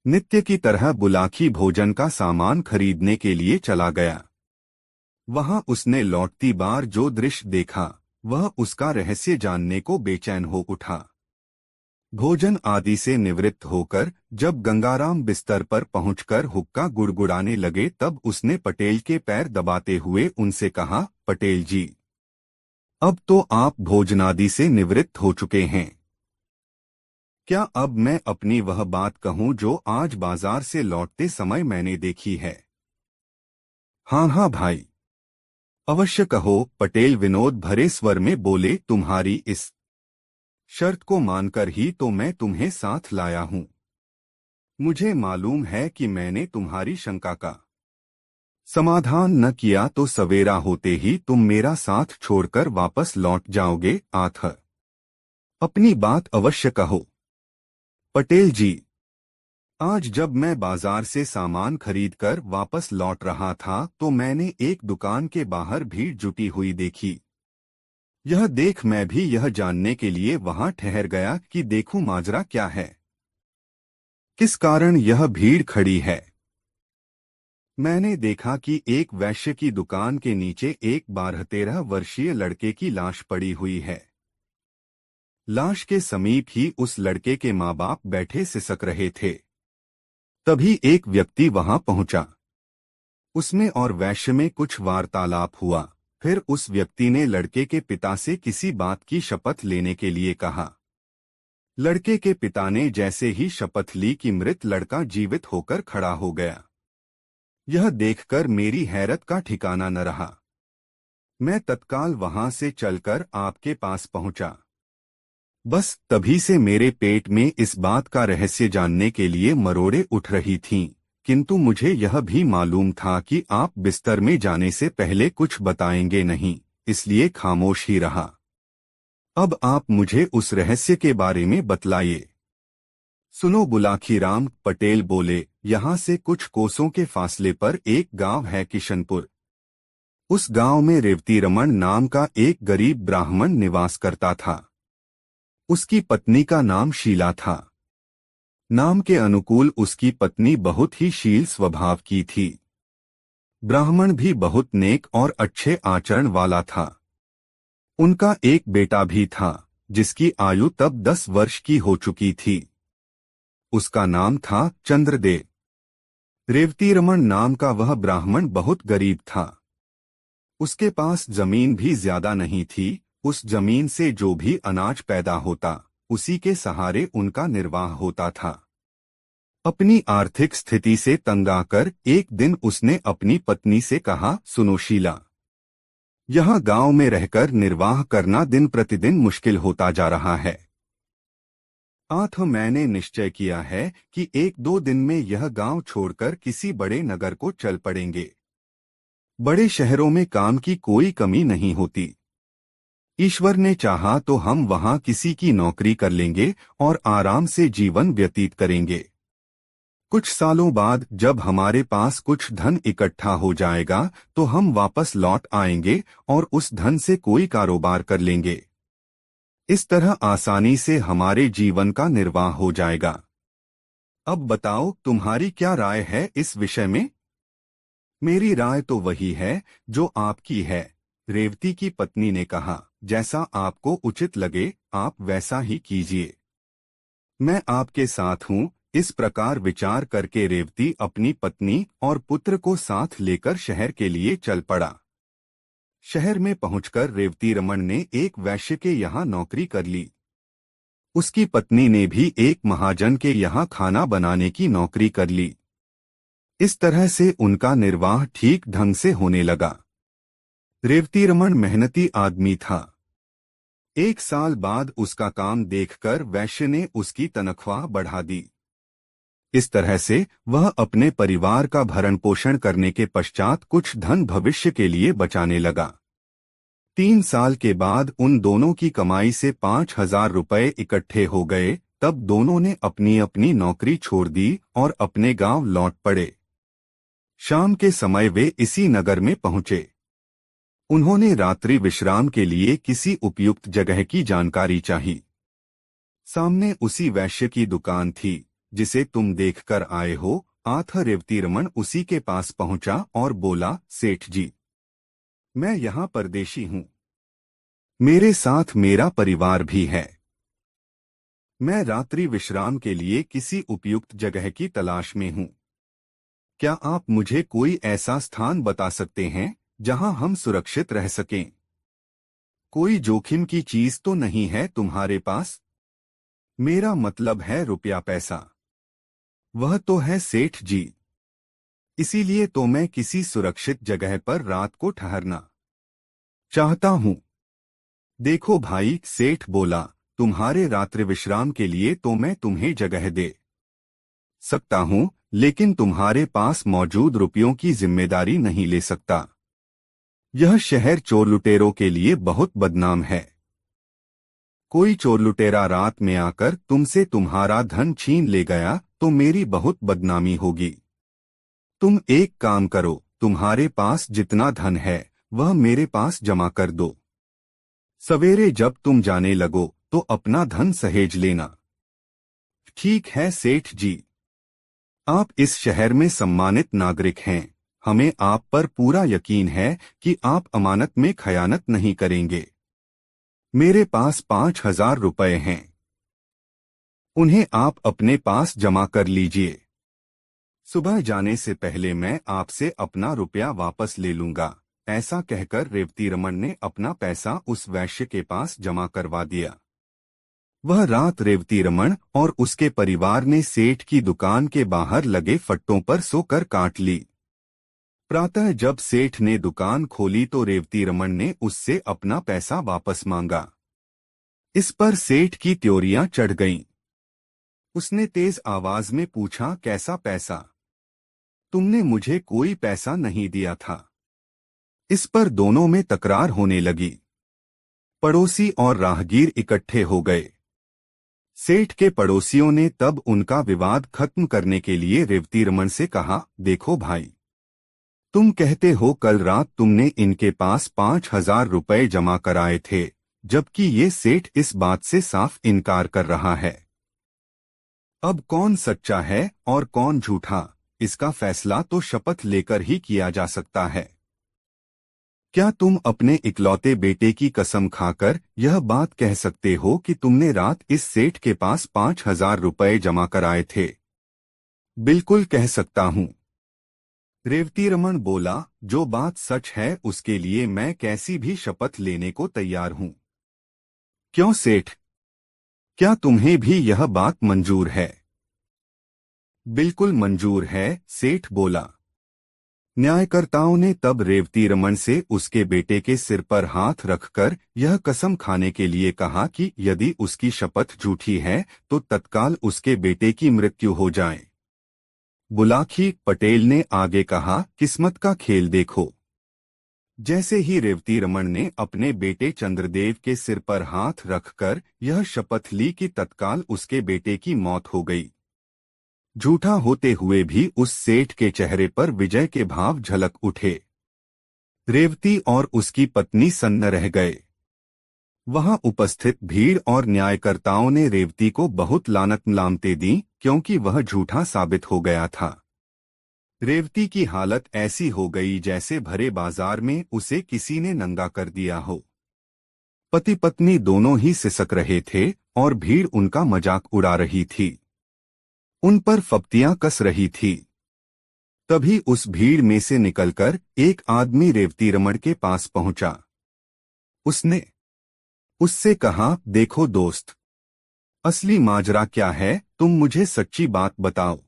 नित्य की तरह बुलाखी भोजन का सामान खरीदने के लिए चला गया। वहां उसने लौटती बार जो दृश्य देखा, वह उसका रहस्य जानने को बेचैन हो उठा। भोजन आदि से निवृत्त होकर जब गंगाराम बिस्तर पर पहुंचकर हुक्का गुड़गुड़ाने लगे, तब उसने पटेल के पैर दबाते हुए उनसे कहा, पटेल जी, अब तो आप भोजनादि से निवृत्त हो चुके हैं। क्या अब मैं अपनी वह बात कहूं जो आज बाजार से लौटते समय मैंने देखी है? हाँ हाँ भाई, अवश्य कहो, पटेल विनोद भरे स्वर में बोले। तुम्हारी इस शर्त को मानकर ही तो मैं तुम्हें साथ लाया हूं। मुझे मालूम है कि मैंने तुम्हारी शंका का समाधान न किया तो सवेरा होते ही तुम मेरा साथ छोड़कर वापस लौट जाओगे। आथ अपनी बात अवश्य कहो। पटेल जी, आज जब मैं बाजार से सामान खरीदकर वापस लौट रहा था तो मैंने एक दुकान के बाहर भीड़ जुटी हुई देखी। यह देख मैं भी यह जानने के लिए वहां ठहर गया कि देखूं माजरा क्या है, किस कारण यह भीड़ खड़ी है। मैंने देखा कि एक वैश्य की दुकान के नीचे एक 12-13 वर्षीय लड़के की लाश पड़ी हुई है। लाश के समीप ही उस लड़के के माँ बाप बैठे सिसक रहे थे। तभी एक व्यक्ति वहां पहुंचा। उसमें और वैश्य में कुछ वार्तालाप हुआ। फिर उस व्यक्ति ने लड़के के पिता से किसी बात की शपथ लेने के लिए कहा। लड़के के पिता ने जैसे ही शपथ ली कि मृत लड़का जीवित होकर खड़ा हो गया। यह देखकर मेरी हैरत का ठिकाना न रहा। मैं तत्काल वहां से चलकर आपके पास पहुंचा। बस तभी से मेरे पेट में इस बात का रहस्य जानने के लिए मरोड़े उठ रही थीं, किंतु मुझे यह भी मालूम था कि आप बिस्तर में जाने से पहले कुछ बताएंगे नहीं, इसलिए खामोश ही रहा। अब आप मुझे उस रहस्य के बारे में बतलाइए। सुनो, बुलाखीराम पटेल बोले, यहाँ से कुछ कोसों के फासले पर एक गांव है किशनपुर। उस गांव में रेवती रमन नाम का एक गरीब ब्राह्मण निवास करता था। उसकी पत्नी का नाम शीला था। नाम के अनुकूल उसकी पत्नी बहुत ही शील स्वभाव की थी। ब्राह्मण भी बहुत नेक और अच्छे आचरण वाला था। उनका एक बेटा भी था, जिसकी आयु तब 10 वर्ष की हो चुकी थी। उसका नाम था चंद्रदेव। रेवती रमन नाम का वह ब्राह्मण बहुत गरीब था। उसके पास जमीन भी ज्यादा नहीं थी। उस जमीन से जो भी अनाज पैदा होता, उसी के सहारे उनका निर्वाह होता था। अपनी आर्थिक स्थिति से तंग आकर एक दिन उसने अपनी पत्नी से कहा, सुनो शीला, यहाँ गांव में रहकर निर्वाह करना दिन प्रतिदिन मुश्किल होता जा रहा है। मैंने निश्चय किया है कि 1-2 दिन में यह गांव छोड़कर किसी बड़े नगर को चल पड़ेंगे। बड़े शहरों में काम की कोई कमी नहीं होती। ईश्वर ने चाहा तो हम वहां किसी की नौकरी कर लेंगे और आराम से जीवन व्यतीत करेंगे। कुछ सालों बाद जब हमारे पास कुछ धन इकट्ठा हो जाएगा तो हम वापस लौट आएंगे और उस धन से कोई कारोबार कर लेंगे। इस तरह आसानी से हमारे जीवन का निर्वाह हो जाएगा। अब बताओ, तुम्हारी क्या राय है इस विषय में? मेरी राय तो वही है जो आपकी है, रेवती की पत्नी ने कहा। जैसा आपको उचित लगे आप वैसा ही कीजिए। मैं आपके साथ हूँ। इस प्रकार विचार करके रेवती अपनी पत्नी और पुत्र को साथ लेकर शहर के लिए चल पड़ा। शहर में पहुंचकर रेवती रमन ने एक वैश्य के यहाँ नौकरी कर ली। उसकी पत्नी ने भी एक महाजन के यहाँ खाना बनाने की नौकरी कर ली। इस तरह से उनका निर्वाह ठीक ढंग से होने लगा। रेवती रमन मेहनती आदमी था। 1 साल बाद उसका काम देखकर वैश्य ने उसकी तनख्वाह बढ़ा दी। इस तरह से वह अपने परिवार का भरण पोषण करने के पश्चात कुछ धन भविष्य के लिए बचाने लगा। 3 साल के बाद उन दोनों की कमाई से 5,000 रुपए इकट्ठे हो गए। तब दोनों ने अपनी अपनी नौकरी छोड़ दी और अपने गांव लौट पड़े। शाम के समय वे इसी नगर में पहुंचे। उन्होंने रात्रि विश्राम के लिए किसी उपयुक्त जगह की जानकारी चाही। सामने उसी वैश्य की दुकान थी जिसे तुम देखकर आए हो। रेवती रमन उसी के पास पहुंचा और बोला, सेठ जी, मैं यहाँ परदेशी हूँ। मेरे साथ मेरा परिवार भी है। मैं रात्रि विश्राम के लिए किसी उपयुक्त जगह की तलाश में हूँ। क्या आप मुझे कोई ऐसा स्थान बता सकते हैं जहां हम सुरक्षित रह सकें? कोई जोखिम की चीज तो नहीं है तुम्हारे पास? मेरा मतलब है रुपया पैसा। वह तो है सेठ जी। इसीलिए तो मैं किसी सुरक्षित जगह पर रात को ठहरना चाहता हूँ। देखो भाई, सेठ बोला, तुम्हारे रात्रि विश्राम के लिए तो मैं तुम्हें जगह दे सकता हूँ, लेकिन तुम्हारे पास मौजूद रुपयों की जिम्मेदारी नहीं ले सकता। यह शहर चोर लुटेरों के लिए बहुत बदनाम है। कोई चोर लुटेरा रात में आकर तुमसे तुम्हारा धन छीन ले गया तो मेरी बहुत बदनामी होगी। तुम एक काम करो, तुम्हारे पास जितना धन है वह मेरे पास जमा कर दो। सवेरे जब तुम जाने लगो तो अपना धन सहेज लेना। ठीक है सेठ जी। आप इस शहर में सम्मानित नागरिक हैं। हमें आप पर पूरा यकीन है कि आप अमानत में खयानत नहीं करेंगे। मेरे पास 5,000 रुपए हैं। उन्हें आप अपने पास जमा कर लीजिए। सुबह जाने से पहले मैं आपसे अपना रुपया वापस ले लूंगा। ऐसा कहकर रेवती रमन ने अपना पैसा उस वैश्य के पास जमा करवा दिया। वह रात रेवती रमन और उसके परिवार ने सेठ की दुकान के बाहर लगे फट्टों पर सोकर काट ली। प्रातः जब सेठ ने दुकान खोली तो रेवती रमन ने उससे अपना पैसा वापस मांगा। इस पर सेठ की त्योरियां चढ़ गईं। उसने तेज आवाज में पूछा, कैसा पैसा? तुमने मुझे कोई पैसा नहीं दिया था। इस पर दोनों में तकरार होने लगी। पड़ोसी और राहगीर इकट्ठे हो गए। सेठ के पड़ोसियों ने तब उनका विवाद खत्म करने के लिए रेवती रमन से कहा, देखो भाई, तुम कहते हो कल रात तुमने इनके पास 5,000 रुपए जमा कराए थे, जबकि ये सेठ इस बात से साफ इनकार कर रहा है। अब कौन सच्चा है और कौन झूठा, इसका फैसला तो शपथ लेकर ही किया जा सकता है। क्या तुम अपने इकलौते बेटे की कसम खाकर यह बात कह सकते हो कि तुमने रात इस सेठ के पास 5,000 रुपए जमा कराए थे? बिल्कुल कह सकता हूँ। रेवती रमन बोला, जो बात सच है उसके लिए मैं कैसी भी शपथ लेने को तैयार हूँ। क्यों सेठ, क्या तुम्हें भी यह बात मंजूर है? बिल्कुल मंजूर है, सेठ बोला। न्यायकर्ताओं ने तब रेवती रमन से उसके बेटे के सिर पर हाथ रखकर यह कसम खाने के लिए कहा कि यदि उसकी शपथ झूठी है तो तत्काल उसके बेटे की मृत्यु हो जाए। बुलाकी पटेल ने आगे कहा, किस्मत का खेल देखो। जैसे ही रेवती रमन ने अपने बेटे चंद्रदेव के सिर पर हाथ रखकर यह शपथ ली कि तत्काल उसके बेटे की मौत हो गई। झूठा होते हुए भी उस सेठ के चेहरे पर विजय के भाव झलक उठे। रेवती और उसकी पत्नी सन्न रह गए। वहां उपस्थित भीड़ और न्यायकर्ताओं ने रेवती को बहुत लानत-मलामतें दी क्योंकि वह झूठा साबित हो गया था। रेवती की हालत ऐसी हो गई जैसे भरे बाजार में उसे किसी ने नंगा कर दिया हो। पति पत्नी दोनों ही सिसक रहे थे और भीड़ उनका मजाक उड़ा रही थी, उन पर फप्तियां कस रही थी। तभी उस भीड़ में से निकलकर एक आदमी रेवती रमन के पास पहुंचा। उसने उससे कहा, देखो दोस्त, असली माजरा क्या है, तुम मुझे सच्ची बात बताओ।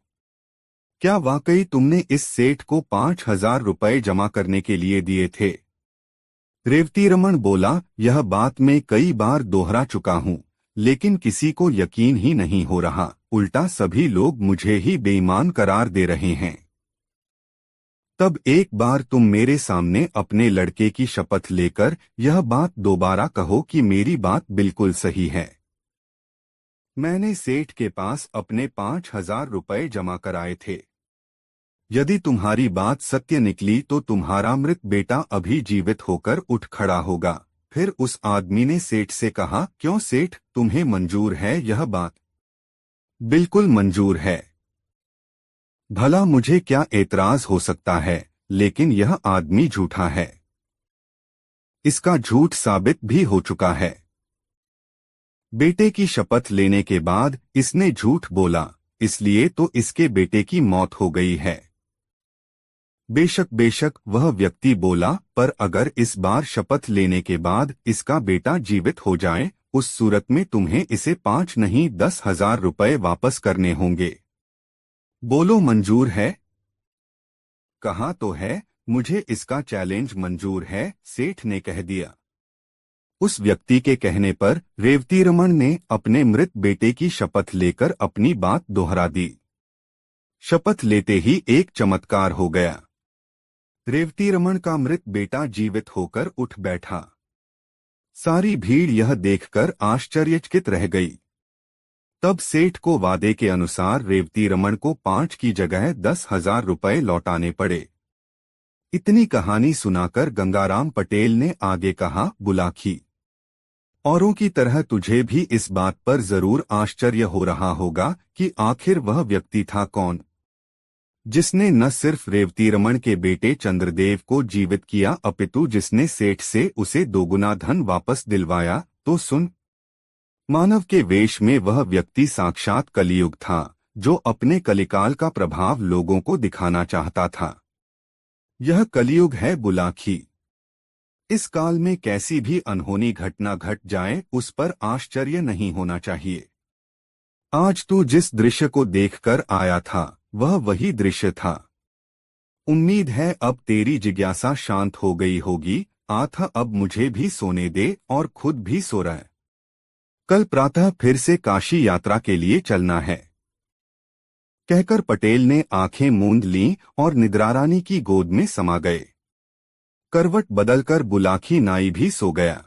क्या वाकई तुमने इस सेठ को 5,000 रुपए जमा करने के लिए दिए थे? रेवती रमन बोला, यह बात मैं कई बार दोहरा चुका हूं, लेकिन किसी को यकीन ही नहीं हो रहा। उल्टा सभी लोग मुझे ही बेईमान करार दे रहे हैं। तब एक बार तुम मेरे सामने अपने लड़के की शपथ लेकर यह बात दोबारा कहो कि मेरी बात बिल्कुल सही है। मैंने सेठ के पास अपने 5,000 रुपए जमा कराए थे। यदि तुम्हारी बात सत्य निकली तो तुम्हारा मृत बेटा अभी जीवित होकर उठ खड़ा होगा। फिर उस आदमी ने सेठ से कहा, क्यों सेठ, तुम्हें मंजूर है यह बात? बिल्कुल मंजूर है। भला मुझे क्या एतराज हो सकता है, लेकिन यह आदमी झूठा है। इसका झूठ साबित भी हो चुका है। बेटे की शपथ लेने के बाद इसने झूठ बोला, इसलिए तो इसके बेटे की मौत हो गई है। बेशक बेशक वह व्यक्ति बोला, पर अगर इस बार शपथ लेने के बाद इसका बेटा जीवित हो जाए, उस सूरत में तुम्हें इसे 5 नहीं 10,000 रुपए वापस करने होंगे। बोलो मंजूर है? कहा तो है, मुझे इसका चैलेंज मंजूर है, सेठ ने कह दिया। उस व्यक्ति के कहने पर रेवती रमन ने अपने मृत बेटे की शपथ लेकर अपनी बात दोहरा दी। शपथ लेते ही एक चमत्कार हो गया। रेवती रमन का मृत बेटा जीवित होकर उठ बैठा। सारी भीड़ यह देखकर आश्चर्यचकित रह गई। तब सेठ को वादे के अनुसार रेवती रमन को 5 की जगह 10,000 रुपए लौटाने पड़े। इतनी कहानी सुनाकर गंगाराम पटेल ने आगे कहा, बुलाकी औरों की तरह तुझे भी इस बात पर जरूर आश्चर्य हो रहा होगा कि आखिर वह व्यक्ति था कौन, जिसने न सिर्फ रेवतीरमण के बेटे चंद्रदेव को जीवित किया अपितु जिसने सेठ से उसे दोगुना धन वापस दिलवाया। तो सुन, मानव के वेश में वह व्यक्ति साक्षात कलियुग था, जो अपने कलिकाल का प्रभाव लोगों को दिखाना चाहता था। यह कलियुग है बुलाखी। इस काल में कैसी भी अनहोनी घटना घट जाए उस पर आश्चर्य नहीं होना चाहिए। आज तू जिस दृश्य को देखकर आया था वह वही दृश्य था। उम्मीद है अब तेरी जिज्ञासा शांत हो गई होगी। आथा अब मुझे भी सोने दे और खुद भी सो रहा है। कल प्रातः फिर से काशी यात्रा के लिए चलना है, कहकर पटेल ने आंखें मूंद लीं और निद्रारानी की गोद में समा गए। करवट बदलकर बुलाखी नाई भी सो गया।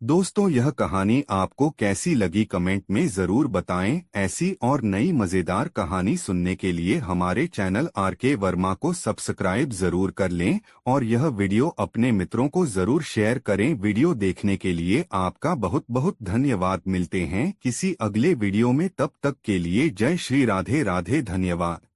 दोस्तों, यह कहानी आपको कैसी लगी कमेंट में जरूर बताएं। ऐसी और नई मजेदार कहानी सुनने के लिए हमारे चैनल आरके वर्मा को सब्सक्राइब जरूर कर लें और यह वीडियो अपने मित्रों को जरूर शेयर करें। वीडियो देखने के लिए आपका बहुत बहुत धन्यवाद। मिलते हैं किसी अगले वीडियो में, तब तक के लिए जय श्री राधे राधे। धन्यवाद।